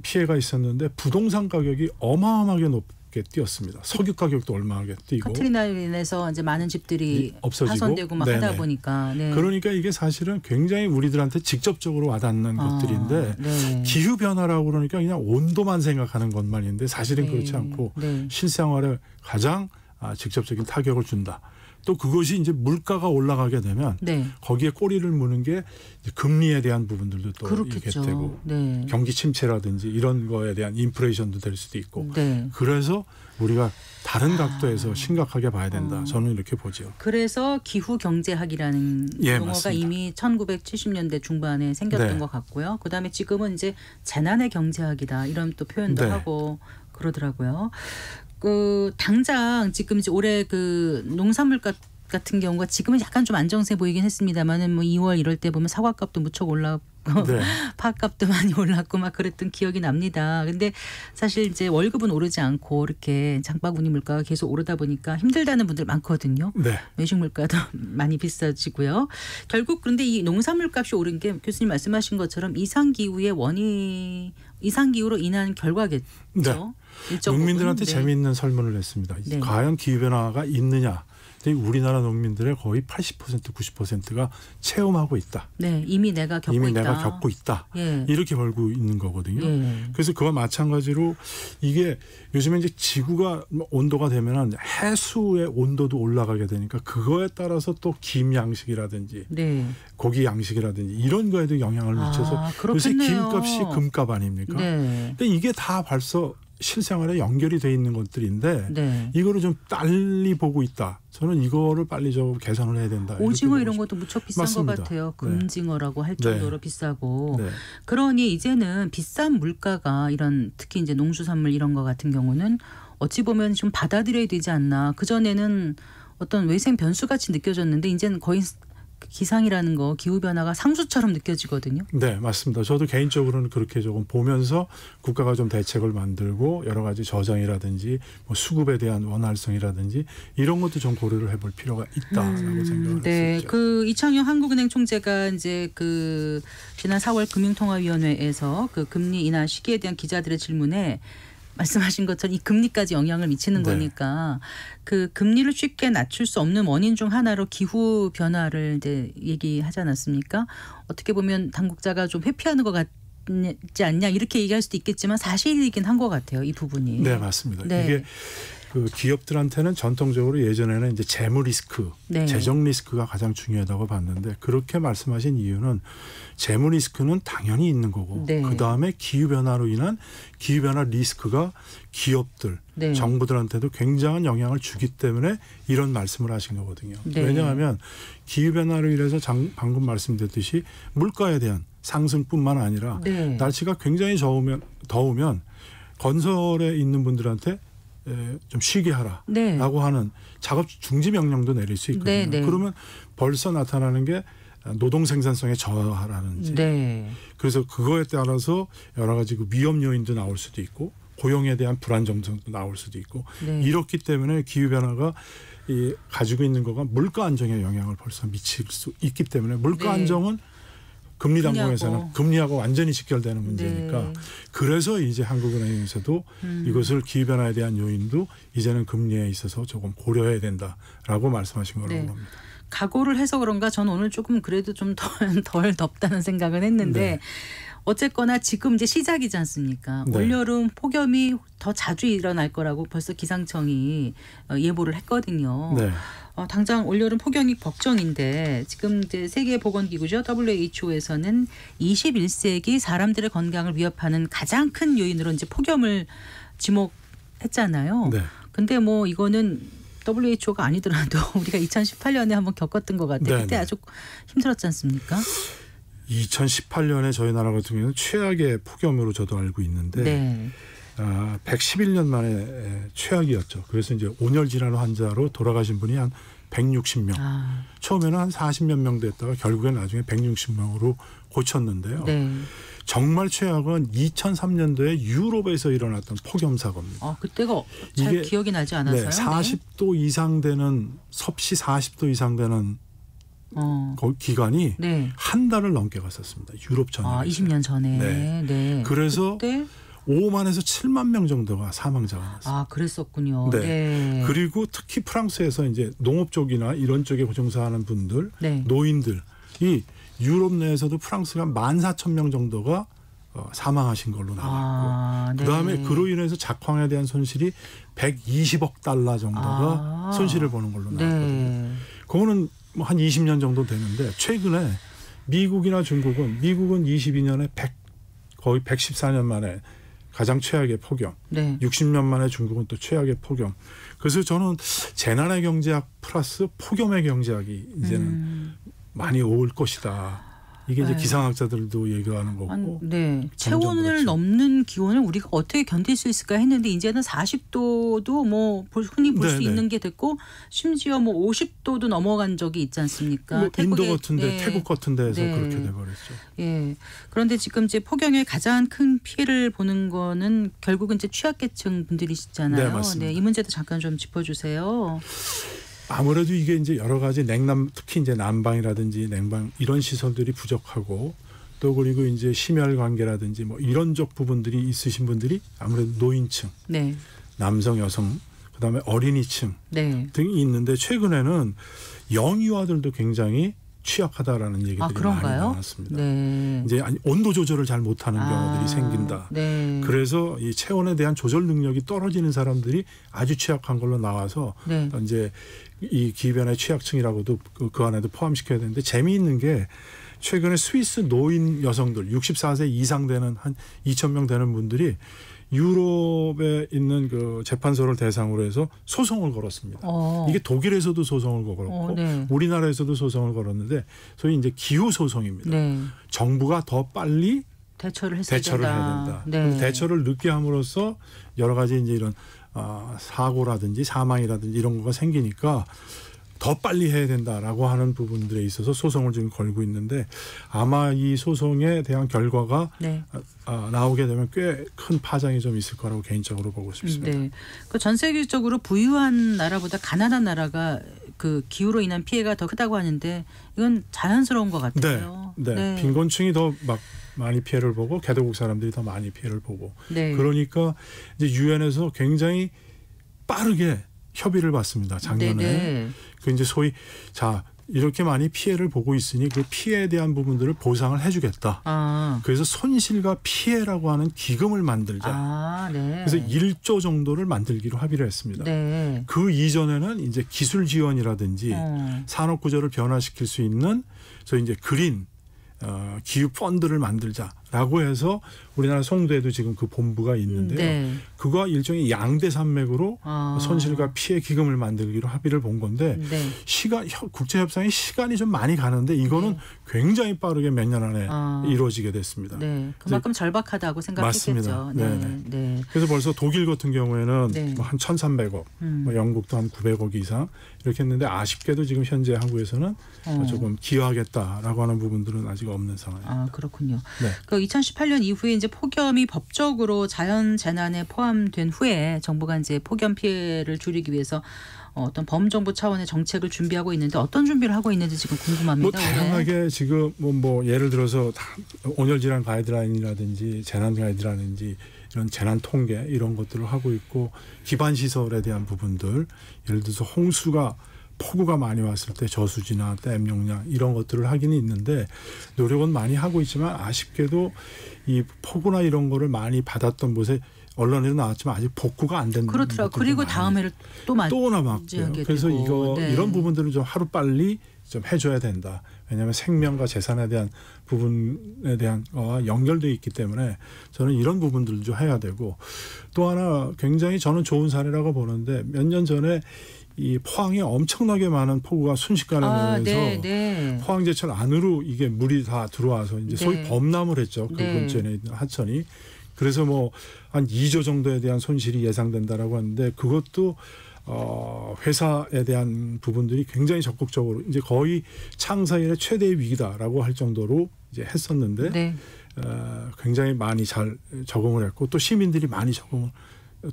피해가 있었는데 부동산 가격이 어마어마하게 높게 뛰었습니다. 석유 가격도 얼마하게 뛰고 카트리나로 인해서 이제 많은 집들이 없어지고. 파손되고 막 하다 네네. 보니까 네. 그러니까 이게 사실은 굉장히 우리들한테 직접적으로 와닿는 것들인데 네. 기후 변화라고 그러니까 그냥 온도만 생각하는 것만인데 사실은 네. 그렇지 않고 네. 실생활에 가장 직접적인 타격을 준다. 또 그것이 이제 물가가 올라가게 되면 네. 거기에 꼬리를 무는 게 이제 금리에 대한 부분들도 또 그렇겠죠. 이게 되고 네. 경기 침체라든지 이런 거에 대한 인플레이션도 될 수도 있고 네. 그래서 우리가 다른 각도에서 심각하게 봐야 된다. 저는 이렇게 보죠. 그래서 기후 경제학이라는 예, 용어가 맞습니다. 이미 1970년대 중반에 생겼던 네. 것 같고요. 그다음에 지금은 이제 재난의 경제학이다 이런 또 표현도 네. 하고 그러더라고요. 그 당장 지금 이제 올해 그 농산물값 같은 경우가 지금은 약간 좀 안정세 보이긴 했습니다만은 뭐 2월 이럴 때 보면 사과값도 무척 올랐고 네. 파값도 많이 올랐고 막 그랬던 기억이 납니다. 근데 사실 이제 월급은 오르지 않고 이렇게 장바구니 물가가 계속 오르다 보니까 힘들다는 분들 많거든요. 네. 외식 물가도 많이 비싸지고요. 결국 그런데 이 농산물 값이 오른 게 교수님 말씀하신 것처럼 이상기후의 이상기후로 인한 결과겠죠. 네. 일정 농민들한테 부분. 네. 재미있는 설문을 했습니다. 네. 과연 기후변화가 있느냐. 우리나라 농민들의 거의 80% 90%가 체험하고 있다. 네, 이미 내가 겪고 이미 있다. 내가 겪고 있다. 예. 이렇게 벌고 있는 거거든요. 예. 그래서 그와 마찬가지로 이게 요즘에 이제 지구가 온도가 되면은 해수의 온도도 올라가게 되니까 그거에 따라서 또 김 양식이라든지 네. 고기 양식이라든지 이런 거에도 영향을 미쳐서 요새 그렇겠네요. 김값이 금값 아닙니까? 네. 근데 이게 다 벌써 실생활에 연결이 돼 있는 것들인데 네. 이거를 좀 빨리 보고 있다. 저는 이거를 빨리 좀 개선을 해야 된다. 오징어 이렇게 이런 보고 것도 무척 비싼 맞습니다. 것 같아요. 네. 금징어라고 할 정도로 비싸고. 네. 그러니 이제는 비싼 물가가 이런 특히 이제 농수산물 이런 거 같은 경우는 어찌 보면 좀 받아들여야 되지 않나. 그전에는 어떤 외생 변수같이 느껴졌는데 이제는 거의 기상이라는 거 기후변화가 상수처럼 느껴지거든요. 네, 맞습니다. 저도 개인적으로는 그렇게 조금 보면서 국가가 좀 대책을 만들고 여러 가지 저장이라든지 뭐 수급에 대한 원활성이라든지 이런 것도 좀 고려를 해볼 필요가 있다라고 생각을 네, 했었죠. 그 이창용 한국은행 총재가 이제 그 지난 4월 금융통화위원회에서 그 금리 인하 시기에 대한 기자들의 질문에 말씀하신 것처럼 이 금리까지 영향을 미치는 네. 거니까 그 금리를 쉽게 낮출 수 없는 원인 중 하나로 기후 변화를 이제 얘기하지 않았습니까? 어떻게 보면 당국자가 좀 회피하는 것 같지 않냐 이렇게 얘기할 수도 있겠지만 사실이긴 한 것 같아요. 이 부분이. 네, 맞습니다. 네. 이게 그 기업들한테는 전통적으로 예전에는 이제 재무 리스크, 네. 재정 리스크가 가장 중요하다고 봤는데 그렇게 말씀하신 이유는 재무 리스크는 당연히 있는 거고 네. 그다음에 기후 변화로 인한 기후 변화 리스크가 기업들, 네. 정부들한테도 굉장한 영향을 주기 때문에 이런 말씀을 하신 거거든요. 네. 왜냐하면 기후 변화로 인해서 방금 말씀드렸듯이 물가에 대한 상승뿐만 아니라 네. 날씨가 굉장히 더우면 건설에 있는 분들한테 좀 쉬게 하라라고 네. 하는 작업 중지 명령도 내릴 수 있거든요. 네, 네. 그러면 벌써 나타나는 게 노동 생산성의 저하라는지. 네. 그래서 그거에 따라서 여러 가지 그 위험 요인도 나올 수도 있고 고용에 대한 불안정성도 나올 수도 있고 네. 이렇기 때문에 기후 변화가 가지고 있는 거가 물가 안정에 영향을 벌써 미칠 수 있기 때문에 물가 네. 안정은 금리 금리하고. 당국에서는 금리하고 완전히 직결되는 문제니까 네. 그래서 이제 한국은행에서도 이것을 기후변화에 대한 요인도 이제는 금리에 있어서 조금 고려해야 된다라고 말씀하신 거라고 네. 봅니다. 각오를 해서 그런가 저는 오늘 조금 그래도 좀 덜 덥다는 생각은 했는데 네. 어쨌거나 지금 이제 시작이지 않습니까? 네. 올여름 폭염이 더 자주 일어날 거라고 벌써 기상청이 예보를 했거든요. 네. 당장 올여름 폭염이 걱정인데 지금 이제 세계보건기구죠 WHO에서는 21세기 사람들의 건강을 위협하는 가장 큰 요인으로 이제 폭염을 지목했잖아요. 네. 근데 뭐 이거는 WHO가 아니더라도 우리가 2018년에 한번 겪었던 것 같아요. 네, 그때 네. 아주 힘들었지 않습니까? 2018년에 저희 나라 같은 경우는 최악의 폭염으로 저도 알고 있는데 네. 111년 만에 최악이었죠. 그래서 이제 온열 질환 환자로 돌아가신 분이 한 160명. 처음에는 한 40몇 명 됐다가 결국엔 나중에 160명으로 고쳤는데요. 네. 정말 최악은 2003년도에 유럽에서 일어났던 폭염 사고입니다. 그때가 잘 이게 기억이 나지 않아서요. 네, 40도 이상 되는 섭씨 40도 이상 되는 기간이 네. 한 달을 넘게 갔었습니다. 유럽 전역에서. 20년 전에. 네. 네. 그래서 그때 5만에서 7만 명 정도가 사망자가 났습니다. 그랬었군요. 네. 네. 그리고 특히 프랑스에서 이제 농업 쪽이나 이런 쪽에 종사하는 분들, 네. 노인들 이 유럽 내에서도 프랑스가 14,000명 정도가 사망하신 걸로 나왔고 네. 그다음에 그로 인해서 작황에 대한 손실이 120억 달러 정도가 손실을 보는 걸로 나왔거든요. 네. 그거는 뭐 한 20년 정도 되는데 최근에 미국이나 중국은 22년에 거의 114년 만에 가장 최악의 폭염, 네. 60년 만에 중국은 또 최악의 폭염. 그래서 저는 재난의 경제학 플러스 폭염의 경제학이 이제는 많이 올 것이다. 이게 이제 네. 기상학자들도 얘기하는 거고. 네. 점점 체온을 그렇죠. 넘는 기온을 우리가 어떻게 견딜 수 있을까 했는데 이제는 40도도 뭐 흔히 볼 수 네, 네. 있는 게 됐고 심지어 뭐 50도도 넘어간 적이 있지 않습니까? 뭐 인도 태국에, 같은데 네. 태국 같은 데에서 네. 그렇게 돼버렸죠. 예. 그런데 지금 이제 폭염의 가장 큰 피해를 보는 거는 결국은 이제 취약계층 분들이시잖아요. 네, 맞습니다. 이 문제도 잠깐 좀 짚어주세요. 아무래도 이게 이제 여러 가지 냉남 특히 이제 난방이라든지 냉방 이런 시설들이 부족하고 또 그리고 이제 심혈 관계라든지 뭐 이런적 부분들이 있으신 분들이 아무래도 노인층, 네. 남성, 여성, 그다음에 어린이층 네. 등이 있는데 최근에는 영유아들도 굉장히 취약하다라는 얘기들이 많이 그런가요? 나왔습니다. 네. 이제 온도 조절을 잘 못하는 경우들이 생긴다. 네. 그래서 이 체온에 대한 조절 능력이 떨어지는 사람들이 아주 취약한 걸로 나와서 네. 이제 이 기변의 취약층이라고도 그 안에도 포함시켜야 되는데 재미있는 게 최근에 스위스 노인 여성들 64세 이상 되는 한 2,000명 되는 분들이 유럽에 있는 그 재판소를 대상으로 해서 소송을 걸었습니다. 이게 독일에서도 소송을 걸었고 네. 우리나라에서도 소송을 걸었는데 소위 이제 기후 소송입니다. 네. 정부가 더 빨리 대처를 해야 된다. 네. 대처를 늦게 함으로써 여러 가지 이제 이런 사고라든지 사망이라든지 이런 거가 생기니까 더 빨리 해야 된다라고 하는 부분들에 있어서 소송을 지금 걸고 있는데 아마 이 소송에 대한 결과가 네. 나오게 되면 꽤 큰 파장이 좀 있을 거라고 개인적으로 보고 싶습니다. 네. 그 전 세계적으로 부유한 나라보다 가난한 나라가 그 기후로 인한 피해가 더 크다고 하는데 이건 자연스러운 것 같아요. 네. 빈곤층이 더 막 많이 피해를 보고 개도국 사람들이 더 많이 피해를 보고 네. 그러니까 이제 유엔에서 굉장히 빠르게 협의를 받습니다. 작년에 네. 그 이제 소위 자 이렇게 많이 피해를 보고 있으니 그 피해에 대한 부분들을 보상을 해주겠다. 그래서 손실과 피해라고 하는 기금을 만들자. 네. 그래서 1조 정도를 만들기로 합의를 했습니다. 네. 그 이전에는 이제 기술 지원이라든지 산업 구조를 변화시킬 수 있는 소위 이제 그린 기후 펀드를 만들자라고 해서 우리나라 송도에도 지금 그 본부가 있는데요. 네. 그거 일종의 양대 산맥으로 손실과 피해 기금을 만들기로 합의를 본 건데 네. 국제 협상이 시간이 좀 많이 가는데 이거는 굉장히 빠르게 몇 년 안에 이루어지게 됐습니다. 네. 그만큼 절박하다고 생각했겠죠. 맞습니다. 네. 네. 그래서 벌써 독일 같은 경우에는 네. 뭐 한 1,300억, 뭐 영국도 한 900억 이상 이렇게 했는데 아쉽게도 지금 현재 한국에서는 조금 기여하겠다라고 하는 부분들은 아직 없는 상황입니다. 그렇군요. 네. 그 2018년 이후에 이제 폭염이 법적으로 자연 재난에 포함된 후에 정부가 이제 폭염 피해를 줄이기 위해서 어떤 범정부 차원의 정책을 준비하고 있는데 어떤 준비를 하고 있는지 지금 궁금합니다. 뭐 다양하게 지금 뭐 예를 들어서 온열 질환 가이드라인이라든지 재난 가이드라든지 이런 재난 통계 이런 것들을 하고 있고 기반 시설에 대한 부분들 예를 들어서 홍수가 폭우가 많이 왔을 때 저수지나 댐 용량 이런 것들을 하기는 있는데 노력은 많이 하고 있지만 아쉽게도 이 폭우나 이런 거를 많이 받았던 곳에 언론에도 나왔지만 아직 복구가 안 된 그렇더라고요. 그리고 다음에를 또 남았고요. 그래서 이런 부분들은 좀 하루 빨리 좀 해줘야 된다. 왜냐하면 생명과 재산에 대한 부분에 대한 거와 연결되어 있기 때문에 저는 이런 부분들도 좀 해야 되고 또 하나 굉장히 저는 좋은 사례라고 보는데 몇 년 전에 이 포항에 엄청나게 많은 폭우가 순식간에 내려서 포항제철 안으로 이게 물이 다 들어와서 이제 소위 범람을 했죠. 그 근처에 있는 하천이. 그래서 뭐 한 2조 정도에 대한 손실이 예상된다라고 하는데 그것도 회사에 대한 부분들이 굉장히 적극적으로 이제 거의 창사 이래 최대의 위기다라고 할 정도로 이제 했었는데 굉장히 많이 잘 적응을 했고 또 시민들이 많이 적응을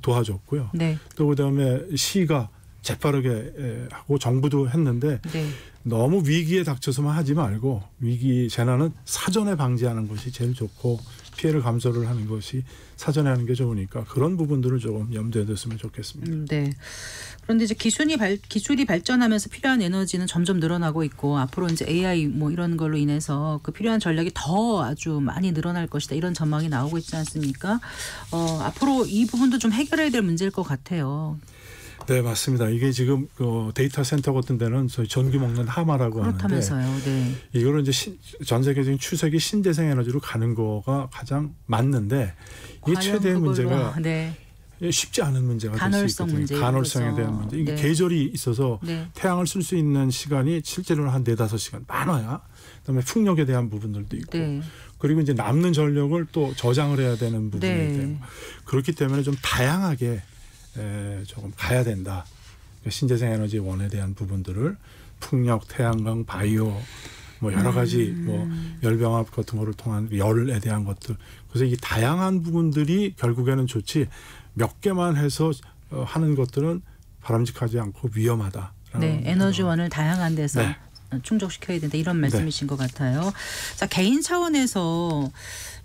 도와줬고요. 또 그다음에 시가 재빠르게 하고 정부도 했는데 너무 위기에 닥쳐서만 하지 말고 위기 재난은 사전에 방지하는 것이 제일 좋고 피해를 감소를 하는 것이 사전에 하는 게 좋으니까 그런 부분들을 조금 염두에 뒀으면 좋겠습니다. 네. 그런데 이제 기술이 발전하면서 필요한 에너지는 점점 늘어나고 있고 앞으로 이제 AI 뭐 이런 걸로 인해서 그 필요한 전력이 더 아주 많이 늘어날 것이다 이런 전망이 나오고 있지 않습니까? 앞으로 이 부분도 좀 해결해야 될 문제일 것 같아요. 네, 맞습니다. 이게 지금 데이터 센터 같은 데는 저희 전기 먹는 하마라고 그렇다면서요. 하는데 네. 이거는 이제 전 세계적인 추세기 신재생 에너지로 가는 거가 가장 맞는데 이게 최대의 문제가 네. 쉽지 않은 문제가 될 수 간헐성 있거든요. 문제, 간헐성에 그렇죠. 대한 문제. 이게 네. 계절이 있어서 네. 태양을 쓸 수 있는 시간이 실제로는 한 4-5시간 많아야 그다음에 풍력에 대한 부분들도 있고 네. 그리고 이제 남는 전력을 또 저장을 해야 되는 부분이 네. 되고 그렇기 때문에 좀 다양하게 조금 가야 된다. 신재생 에너지 원에 대한 부분들을 풍력, 태양광, 바이오 뭐 여러 가지 뭐 열병합 같은 거를 통한 열에 대한 것들. 그래서 이 다양한 부분들이 결국에는 좋지 몇 개만 해서 하는 것들은 바람직하지 않고 위험하다. 네, 에너지원을 다양한 데서 네. 충족시켜야 된다 이런 말씀이신 것 같아요. 자, 개인 차원에서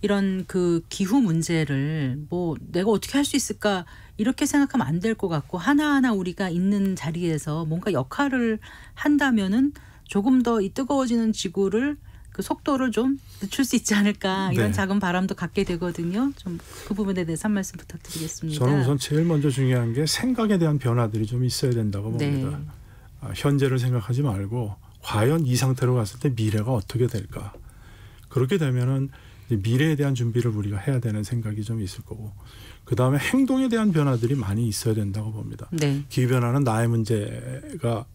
이런 그 기후 문제를 뭐 내가 어떻게 할 수 있을까 이렇게 생각하면 안 될 것 같고 하나하나 우리가 있는 자리에서 뭔가 역할을 한다면은 조금 더 이 뜨거워지는 지구를 그 속도를 좀 늦출 수 있지 않을까 이런 네. 작은 바람도 갖게 되거든요. 좀 그 부분에 대해서 한 말씀 부탁드리겠습니다. 저는 우선 제일 먼저 중요한 게 생각에 대한 변화들이 좀 있어야 된다고 봅니다. 네. 현재를 생각하지 말고 과연 이 상태로 갔을 때 미래가 어떻게 될까. 그렇게 되면은 미래에 대한 준비를 우리가 해야 되는 생각이 좀 있을 거고 그다음에 행동에 대한 변화들이 많이 있어야 된다고 봅니다. 네. 기후변화는 나의 문제가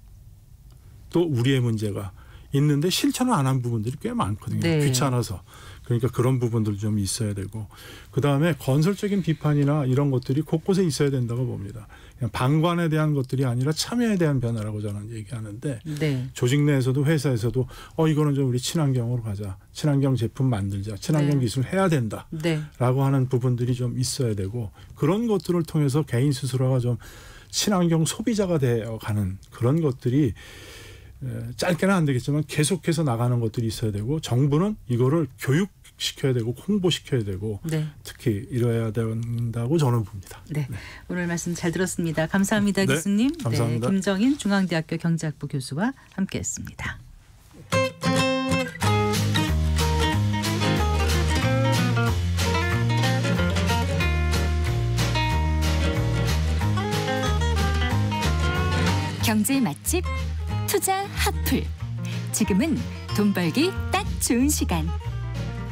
또 우리의 문제가 있는데 실천을 안 한 부분들이 꽤 많거든요. 네. 귀찮아서. 그러니까 그런 부분들 좀 있어야 되고 그다음에 건설적인 비판이나 이런 것들이 곳곳에 있어야 된다고 봅니다. 그냥 방관에 대한 것들이 아니라 참여에 대한 변화라고 저는 얘기하는데 네. 조직 내에서도 회사에서도 이거는 좀 우리 친환경으로 가자. 친환경 제품 만들자. 친환경 네. 기술 해야 된다. 네. 라고 하는 부분들이 좀 있어야 되고 그런 것들을 통해서 개인 스스로가 좀 친환경 소비자가 되어가는 그런 것들이 짧게는 안 되겠지만 계속해서 나가는 것들이 있어야 되고 정부는 이거를 교육시켜야 되고 홍보시켜야 되고 네. 특히 이뤄야 된다고 저는 봅니다. 네. 오늘 말씀 잘 들었습니다. 감사합니다. 네, 교수님. 감사합니다. 네, 김정인 중앙대학교 경제학부 교수와 함께했습니다. 경제 맛집 투자 핫플. 지금은 돈 벌기 딱 좋은 시간.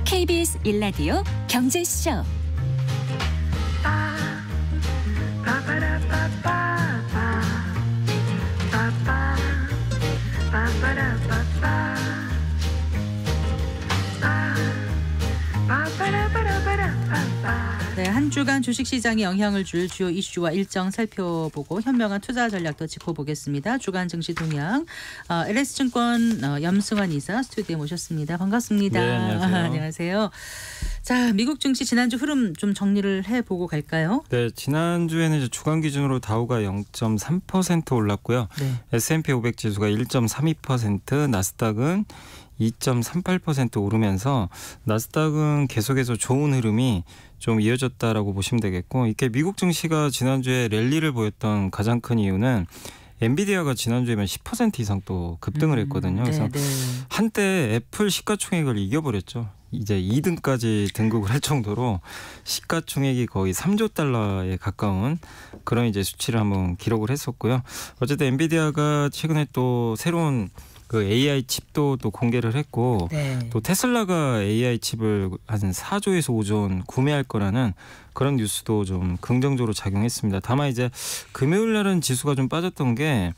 KBS 1라디오 경제쇼. 네, 한 주간 주식시장에 영향을 줄 주요 이슈와 일정 살펴보고 현명한 투자 전략도 짚어보겠습니다. 주간 증시 동향 LS증권 염승환 이사 스튜디오에 모셨습니다. 반갑습니다. 네, 안녕하세요. 안녕하세요. 자, 미국 증시 지난주 흐름 좀 정리를 해보고 갈까요? 네, 지난주에는 이제 주간 기준으로 다우가 0.3% 올랐고요. 네. S&P 500 지수가 1.32%, 나스닥은 2.38% 오르면서 나스닥은 계속해서 좋은 흐름이 좀 이어졌다라고 보시면 되겠고 이게 미국 증시가 지난주에 랠리를 보였던 가장 큰 이유는 엔비디아가 지난주에만 10% 이상 또 급등을 했거든요. 그래서 네. 한때 애플 시가총액을 이겨버렸죠. 이제 2등까지 등극을 할 정도로 시가총액이 거의 3조 달러에 가까운 그런 이제 수치를 한번 기록을 했었고요. 어쨌든 엔비디아가 최근에 또 새로운 그 AI 칩도 또 공개를 했고 네. 또 테슬라가 AI 칩을 한 4조에서 5조 원 구매할 거라는 그런 뉴스도 좀 긍정적으로 작용했습니다. 다만 이제 금요일 날은 지수가 좀 빠졌던 게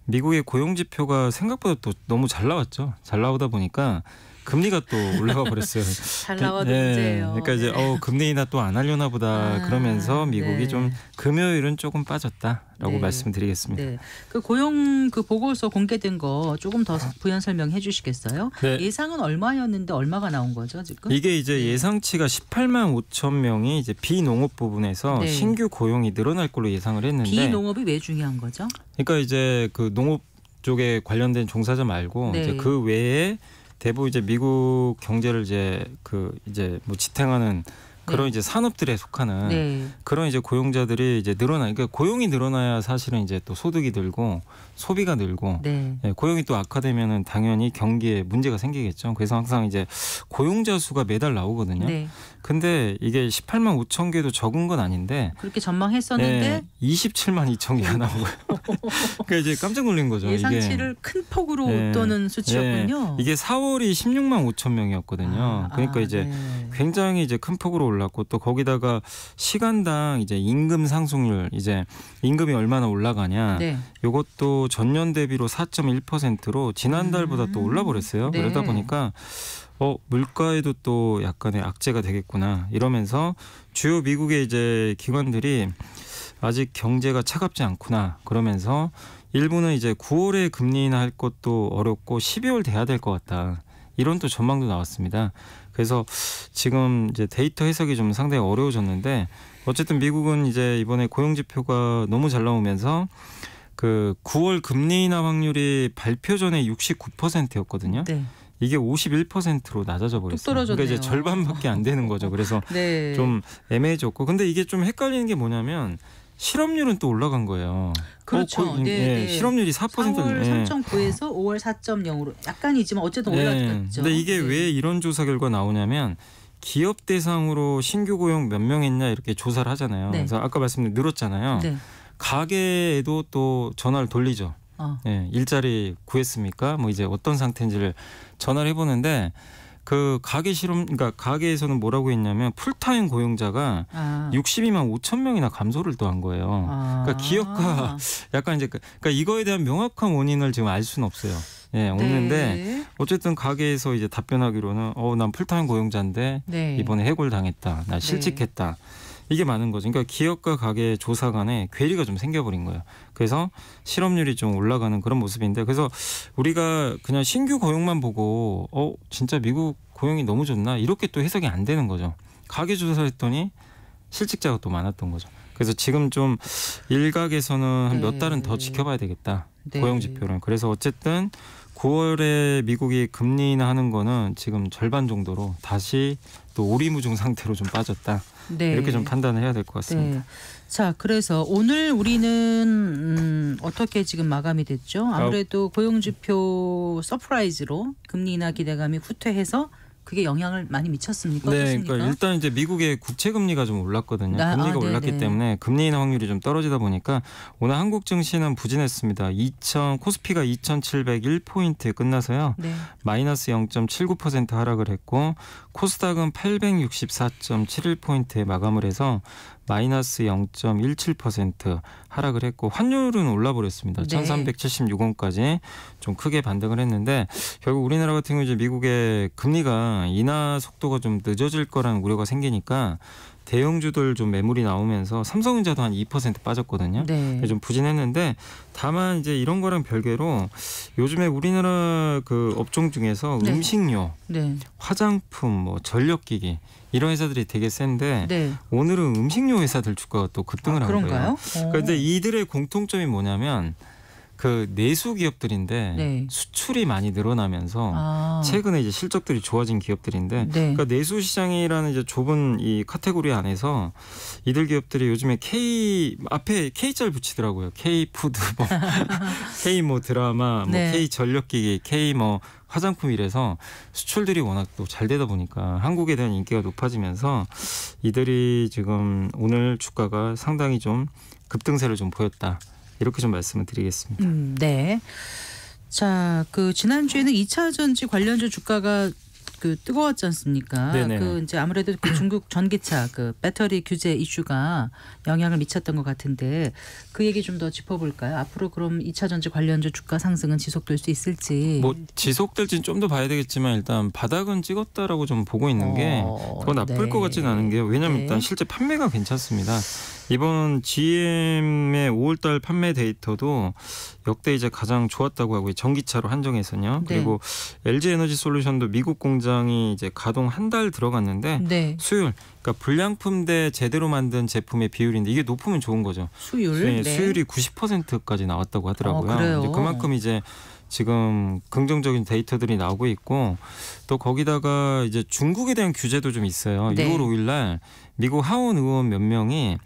미국의 고용 지표가 생각보다 또 너무 잘 나왔죠. 잘 나오다 보니까 금리가 또 올라가 버렸어요. 잘 나와도 문제예요. 그러니까 이제 네. 금리 인하 또 안 하려나 보다 그러면서 미국이 네. 좀 금요일은 조금 빠졌다라고 네. 말씀드리겠습니다. 네. 그 고용 그 보고서 공개된 거 조금 더 부연 설명해 주시겠어요? 네. 예상은 얼마였는데 얼마가 나온 거죠, 지금? 이게 이제 네. 예상치가 18만 5천 명이 이제 비농업 부분에서 네. 신규 고용이 늘어날 걸로 예상을 했는데 비농업이 왜 중요한 거죠? 그러니까 이제 그 농업 쪽에 관련된 종사자 말고 네. 이제 그 외에 대부분 이제 미국 경제를 이제 뭐 지탱하는 그런 네. 이제 산업들에 속하는 네. 그런 이제 고용자들이 이제 그러니까 고용이 늘어나야 사실은 이제 또 소득이 늘고 소비가 늘고 네. 예, 고용이 또 악화되면은 당연히 경기에 문제가 생기겠죠. 그래서 항상 이제 고용자 수가 매달 나오거든요. 네. 근데 이게 18만 5천 개도 적은 건 아닌데 그렇게 전망했었는데 27만 2천 개가 나오고요. 그러니까 이제 깜짝 놀란 거죠. 예상치를 큰 폭으로 네. 웃도는 수치였군요. 이게 4월이 16만 5천 명이었거든요. 그러니까 이제 네. 굉장히 이제 큰 폭으로 올랐고 또 거기다가 시간당 이제 임금 상승률 이제 임금이 얼마나 올라가냐. 네. 요것도 전년 대비로 4.1%로 지난달보다 또 올라 버렸어요. 네. 그러다 보니까 물가에도 또 약간의 악재가 되겠구나 이러면서 주요 미국의 이제 기관들이 아직 경제가 차갑지 않구나 그러면서 일부는 이제 9월에 금리 인하할 것도 어렵고 12월 돼야 될 것 같다. 이런 또 전망도 나왔습니다. 그래서 지금 이제 데이터 해석이 좀 상당히 어려워졌는데 어쨌든 미국은 이제 이번에 고용 지표가 너무 잘 나오면서 그 9월 금리 인하 확률이 발표 전에 69%였거든요. 네. 이게 51%로 낮아져 버렸어요. 떨어졌네요. 그러니까 이제 절반밖에 안 되는 거죠. 그래서 네. 좀 애매해졌고 근데 이게 좀 헷갈리는 게 뭐냐면 실업률은 또 올라간 거예요. 그렇죠. 네. 실업률이 4%. 4월 3.9에서 5월 4.0으로 약간이지만 어쨌든 올라갔죠. 근데 이게 왜 이런 조사 결과 나오냐면 기업 대상으로 신규 고용 몇 명 했냐 이렇게 조사를 하잖아요. 네. 그래서 아까 말씀드린 늘었잖아요. 네. 가게에도 또 전화를 돌리죠. 일자리 구했습니까? 뭐 이제 어떤 상태인지를 전화를 해보는데 그 그러니까 가게에서는 뭐라고 했냐면 풀타임 고용자가 62만 5천 명이나 감소를 또 한 거예요. 그러니까 기업가 약간 이제 그러니까 이거에 대한 명확한 원인을 지금 알 수는 없어요. 예, 없는데 네. 어쨌든 가게에서 이제 답변하기로는 난 풀타임 고용자인데 네. 이번에 해고를 당했다. 나 실직했다. 이게 많은 거죠. 그러니까 기업과 가게 조사 간에 괴리가 좀 생겨버린 거예요. 그래서 실업률이 좀 올라가는 그런 모습인데 그래서 우리가 그냥 신규 고용만 보고 진짜 미국 고용이 너무 좋나 이렇게 또 해석이 안 되는 거죠. 가게 조사를 했더니 실직자가 또 많았던 거죠. 그래서 지금 좀 일각에서는 한 몇 달은 더 지켜봐야 되겠다. 네. 고용 지표는. 그래서 어쨌든 9월에 미국이 금리 인하하는 거는 지금 절반 정도로 다시 또 오리무중 상태로 좀 빠졌다. 네. 이렇게 좀 판단을 해야 될 것 같습니다. 네. 자, 그래서 오늘 우리는 어떻게 지금 마감이 됐죠? 아무래도 고용지표 서프라이즈로 금리 인하 기대감이 후퇴해서 그게 영향을 많이 미쳤습니까? 네, 어떻습니까? 그러니까 일단 이제 미국의 국채 금리가 좀 올랐거든요. 금리가 올랐기 네네. 때문에 금리 인하 확률이 좀 떨어지다 보니까 오늘 한국 증시는 부진했습니다. 코스피가 2,701포인트에 끝나서요. 네. 마이너스 0.79% 하락을 했고 코스닥은 864.71포인트에 마감을 해서 마이너스 0.17% 하락을 했고 환율은 올라버렸습니다. 네. 1376원까지 좀 크게 반등을 했는데 결국 우리나라 같은 경우 이제 미국의 금리가 인하 속도가 좀 늦어질 거라는 우려가 생기니까 대형주들 좀 매물이 나오면서 삼성전자도 한 2% 빠졌거든요. 네. 좀 부진했는데 다만 이제 이런 거랑 별개로 요즘에 우리나라 그 업종 중에서 네. 음식료, 네. 화장품, 뭐 전력기기 이런 회사들이 되게 센데 네. 오늘은 음식료 회사들 주가가 또 급등을 한 그런가요? 거예요. 그런데 이들의 공통점이 뭐냐면 그 내수 기업들인데 네. 수출이 많이 늘어나면서 최근에 이제 실적들이 좋아진 기업들인데 네. 그러니까 내수 시장이라는 이제 좁은 이 카테고리 안에서 이들 기업들이 요즘에 앞에 K자를 붙이더라고요. K 푸드 뭐 K 뭐 드라마 뭐 네. K 전력기기 K 뭐 화장품 이래서 수출들이 워낙 또 잘 되다 보니까 한국에 대한 인기가 높아지면서 이들이 지금 오늘 주가가 상당히 좀 급등세를 좀 보였다. 이렇게 좀 말씀을 드리겠습니다. 네. 자, 그 지난주에는 2차 전지 관련주 주가가 그 뜨거웠지 않습니까? 네네. 그 이제 아무래도 그 중국 전기차 그 배터리 규제 이슈가 영향을 미쳤던 것 같은데 그 얘기 좀 더 짚어볼까요? 앞으로 그럼 2차 전지 관련주 주가 상승은 지속될 수 있을지. 뭐 지속될지는 좀 더 봐야 되겠지만 일단 바닥은 찍었다라고 좀 보고 있는 게 더 나쁠 네. 것 같지는 않은 게요. 왜냐하면 네. 일단 실제 판매가 괜찮습니다. 이번 GM의 5월달 판매 데이터도 역대 이제 가장 좋았다고 하고 전기차로 한정해서요. 네. 그리고 LG 에너지 솔루션도 미국 공장이 이제 가동 한 달 들어갔는데 네. 수율, 그러니까 불량품 대 제대로 만든 제품의 비율인데 이게 높으면 좋은 거죠. 수율. 네. 수율이 90%까지 나왔다고 하더라고요. 그래요? 이제 그만큼 이제 지금 긍정적인 데이터들이 나오고 있고 또 거기다가 이제 중국에 대한 규제도 좀 있어요. 네. 6월 5일 날 미국 하원 의원 몇 명이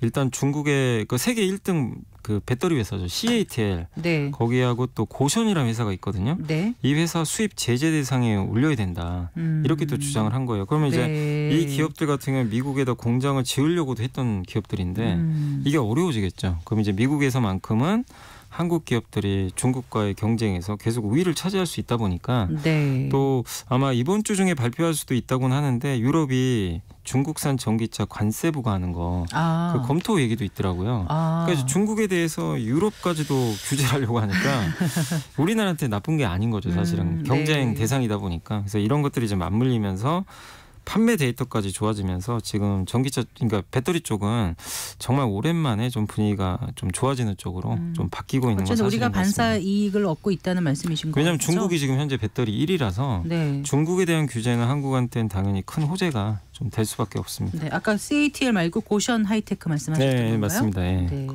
일단 중국의 그 세계 1등 그 배터리 회사죠. CATL. 네. 거기하고 또 고션이라는 회사가 있거든요. 네. 이 회사 수입 제재 대상에 올려야 된다. 이렇게 또 주장을 한 거예요. 그러면 이제 네. 이 기업들 같은 경우는 미국에다 공장을 지으려고도 했던 기업들인데 이게 어려워지겠죠. 그럼 이제 미국에서만큼은 한국 기업들이 중국과의 경쟁에서 계속 우위를 차지할 수 있다 보니까 네. 또 아마 이번 주 중에 발표할 수도 있다고는 하는데 유럽이 중국산 전기차 관세 부과하는 거 그 검토 얘기도 있더라고요. 그러니까 중국에 대해서 유럽까지도 규제를 하려고 하니까 우리나라한테 나쁜 게 아닌 거죠. 사실은 경쟁 네. 대상이다 보니까. 그래서 이런 것들이 좀 맞물리면서 판매 데이터까지 좋아지면서 지금 전기차, 그러니까 배터리 쪽은 정말 오랜만에 좀 분위기가 좀 좋아지는 쪽으로 좀 바뀌고 있는 건 어쨌든 사실인 우리가 것 같습니다. 반사 이익을 얻고 있다는 말씀이신 거죠? 왜냐하면 중국이 지금 현재 배터리 1위라서 네. 중국에 대한 규제는 한국한테는 당연히 큰 호재가 좀 될 수밖에 없습니다. 네. 아까 CATL 말고 고션 하이테크 말씀하셨던 네, 건가요? 맞습니다. 예. 네.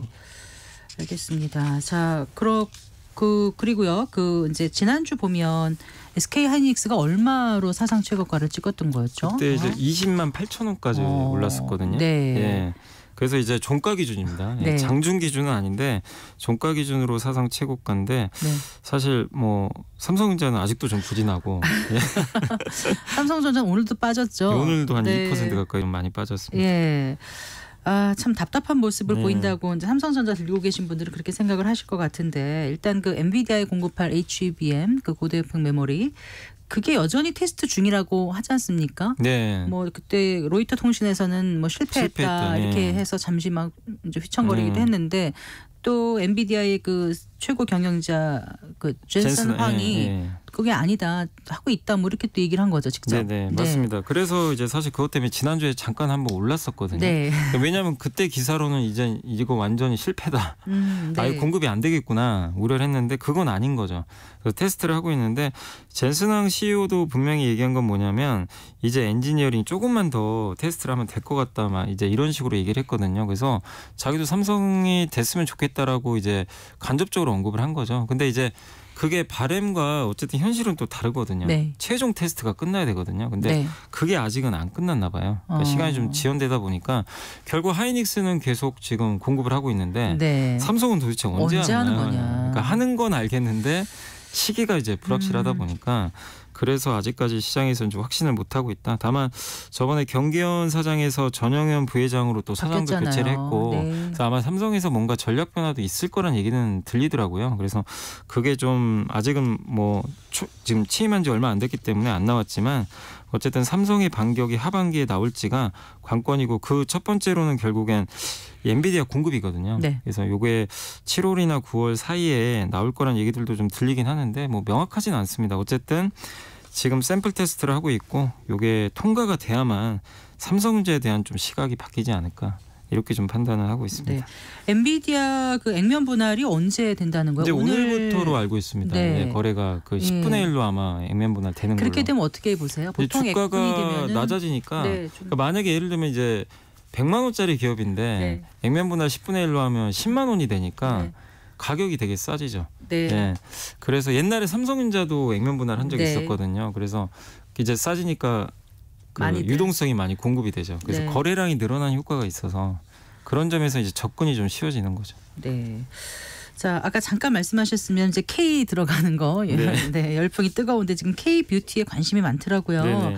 알겠습니다. 자, 그리고요. 이제 지난주 보면 SK 하이닉스가 얼마로 사상 최고가를 찍었던 거였죠? 그때 이제 20만 8천 원까지 올랐었거든요. 네. 예. 그래서 이제 종가 기준입니다. 네. 장중 기준은 아닌데 종가 기준으로 사상 최고가인데 네. 사실 뭐 삼성전자는 아직도 좀 부진하고 예. 삼성전자는 오늘도 빠졌죠. 오늘도 한 네. 2% 가까이 좀 많이 빠졌습니다. 예. 참 답답한 모습을 네. 보인다고 이제 삼성전자 들고 계신 분들은 그렇게 생각을 하실 것 같은데 일단 그 엔비디아에 공급할 HBM 그 고대역폭 메모리 그게 여전히 테스트 중이라고 하지 않습니까? 네. 뭐 그때 로이터 통신에서는 뭐 실패했다 이렇게 예. 해서 잠시 막 이제 휘청거리기도 했는데 또 엔비디아의 그 최고 경영자 그 젠슨 황이 예. 그게 아니다 하고 있다 뭐 이렇게 또 얘기를 한 거죠 직접. 네네 맞습니다. 그래서 이제 사실 그것 때문에 지난주에 잠깐 한번 올랐었거든요. 네. 왜냐하면 그때 기사로는 이제 이거 완전히 실패다. 네. 아예 공급이 안 되겠구나 우려를 했는데 그건 아닌 거죠. 그래서 테스트를 하고 있는데 젠슨왕 CEO도 분명히 얘기한 건 뭐냐면 이제 엔지니어링 조금만 더 테스트를 하면 될 것 같다 막 이제 이런 식으로 얘기를 했거든요. 그래서 자기도 삼성이 됐으면 좋겠다라고 이제 간접적으로 언급을 한 거죠. 근데 이제 그게 바램과 어쨌든 현실은 또 다르거든요. 네. 최종 테스트가 끝나야 되거든요. 근데 네. 그게 아직은 안 끝났나 봐요. 그러니까 시간이 좀 지연되다 보니까 결국 하이닉스는 계속 지금 공급을 하고 있는데 네. 삼성은 도대체 언제 하는 하나요? 거냐. 그러니까 하는 건 알겠는데 시기가 이제 불확실하다 보니까 그래서 아직까지 시장에서는 좀 확신을 못 하고 있다. 다만 저번에 경기현 사장에서 전영현 부회장으로 또 사장도 바뀌었잖아요. 교체를 했고 네. 그래서 아마 삼성에서 뭔가 전략 변화도 있을 거란 얘기는 들리더라고요. 그래서 그게 좀 아직은 뭐 지금 취임한 지 얼마 안 됐기 때문에 안 나왔지만 어쨌든 삼성의 반격이 하반기에 나올지가 관건이고 그 첫 번째로는 결국엔 엔비디아 공급이거든요. 네. 그래서 요게 7월이나 9월 사이에 나올 거란 얘기들도 좀 들리긴 하는데 뭐 명확하진 않습니다. 어쨌든 지금 샘플 테스트를 하고 있고 요게 통과가 돼야만 삼성전자에 대한 좀 시각이 바뀌지 않을까 이렇게 좀 판단을 하고 있습니다. 네. 엔비디아 그 액면 분할이 언제 된다는 거예요? 이제 오늘부터로 알고 있습니다. 네. 네, 거래가 그 10분의 1로 아마 액면 분할 되는 걸로. 그렇게 되면 어떻게 보세요? 보통 주가가 액분이 되면은 낮아지니까 네, 좀- 그러니까 만약에 예를 들면 이제 100만 원짜리 기업인데 네. 액면 분할 10분의 1로 하면 10만 원이 되니까 네. 가격이 되게 싸지죠. 네. 네. 그래서 옛날에 삼성전자도 액면 분할 한 적이 네. 있었거든요. 그래서 이제 싸지니까 그 많이들. 유동성이 많이 공급이 되죠. 그래서 네. 거래량이 늘어난 효과가 있어서 그런 점에서 이제 접근이 좀 쉬워지는 거죠. 네. 자, 아까 잠깐 말씀하셨으면 이제 K 들어가는 거, 네. 네, 열풍이 뜨거운데 지금 K 뷰티에 관심이 많더라고요. 네네.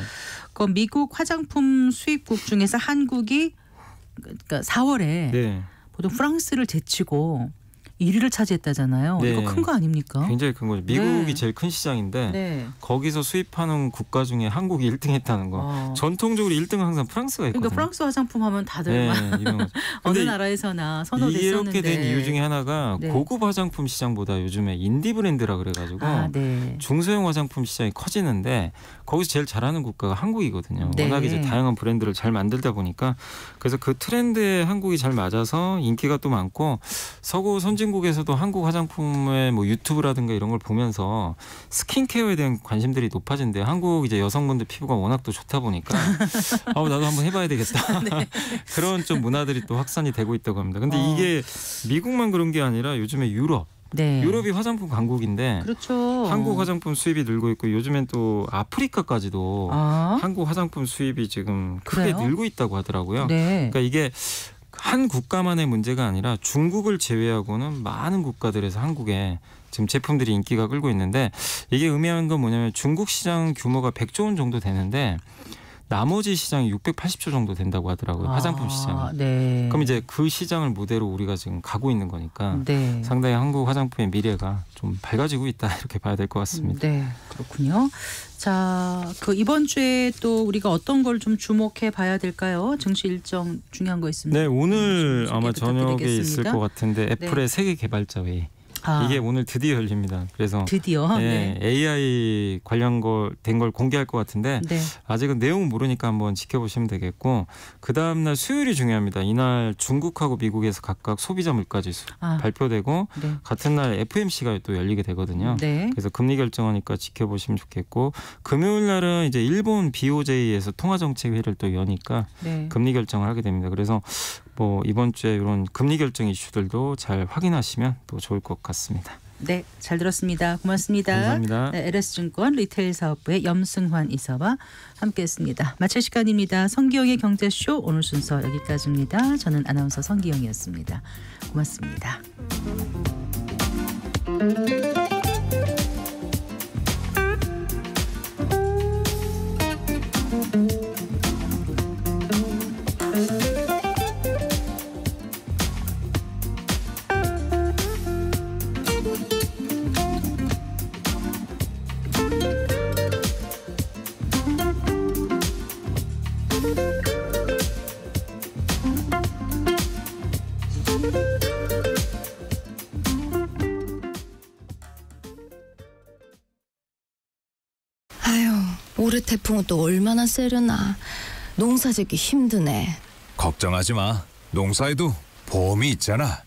그 미국 화장품 수입국 중에서 한국이 그러니까 4월에 네. 보통 프랑스를 제치고 1위를 차지했다잖아요. 네. 이거 큰 거 아닙니까? 굉장히 큰 거죠. 미국이 네. 제일 큰 시장인데 네. 거기서 수입하는 국가 중에 한국이 1등했다는 거. 전통적으로 1등은 항상 프랑스가 있거든요. 그러니까 프랑스 화장품 하면 다들 네, 막 유명하죠. 어느 근데 나라에서나 선호됐었는데 이렇게 된 이유 중에 하나가 네. 고급 화장품 시장보다 요즘에 인디 브랜드라 그래가지고 네. 중소형 화장품 시장이 커지는데 거기서 제일 잘하는 국가가 한국이거든요. 네. 워낙 이제 다양한 브랜드를 잘 만들다 보니까 그래서 그 트렌드에 한국이 잘 맞아서 인기가 또 많고 서구 선진국에서도 한국 화장품의 뭐 유튜브라든가 이런 걸 보면서 스킨케어에 대한 관심들이 높아진대. 한국 이제 여성분들 피부가 워낙 또 좋다 보니까 나도 한번 해봐야 되겠다. 네. 그런 좀 문화들이 또 확산이 되고 있다고 합니다. 근데 이게 미국만 그런 게 아니라 요즘에 네. 유럽이 화장품 강국인데 그렇죠. 한국 화장품 수입이 늘고 있고 요즘엔 또 아프리카까지도 한국 화장품 수입이 지금 크게 그래요? 늘고 있다고 하더라고요. 네. 그러니까 이게 한 국가만의 문제가 아니라 중국을 제외하고는 많은 국가들에서 한국에 지금 제품들이 인기가 끌고 있는데 이게 의미하는 건 뭐냐면 중국 시장 규모가 100조 원 정도 되는데 나머지 시장이 680조 정도 된다고 하더라고요. 화장품 시장이. 네. 그럼 이제 그 시장을 무대로 우리가 지금 가고 있는 거니까 네. 상당히 한국 화장품의 미래가 좀 밝아지고 있다 이렇게 봐야 될 것 같습니다. 네, 그렇군요. 자, 그 이번 주에 또 우리가 어떤 걸 좀 주목해 봐야 될까요? 증시 일정 중요한 거 있습니다. 네, 오늘 아마 저녁에 부탁드리겠습니다. 있을 것 같은데 애플의 세계 개발자 회의. 이게 오늘 드디어 열립니다. 그래서 드디어 네, AI 관련 된 걸 공개할 것 같은데 네. 아직은 내용은 모르니까 한번 지켜보시면 되겠고 그 다음날 수요일이 중요합니다. 이날 중국하고 미국에서 각각 소비자 물가지수 발표되고 네. 같은 날 FOMC가 또 열리게 되거든요. 네. 그래서 금리 결정하니까 지켜보시면 좋겠고 금요일 날은 이제 일본 BOJ에서 통화정책회의를 또 여니까 네. 금리 결정을 하게 됩니다. 그래서 뭐 이번 주에 이런 금리 결정 이슈들도 잘 확인하시면 또 좋을 것 같습니다. 네, 잘 들었습니다. 고맙습니다. 감사합니다. 네, LS증권 리테일 사업부의 염승환 이사와 함께했습니다. 마칠 시간입니다. 성기영의 경제쇼 오늘 순서 여기까지입니다. 저는 아나운서 성기영이었습니다. 고맙습니다. 올해 태풍은 또 얼마나 세려나. 농사 짓기 힘드네. 걱정하지 마. 농사에도 보험이 있잖아.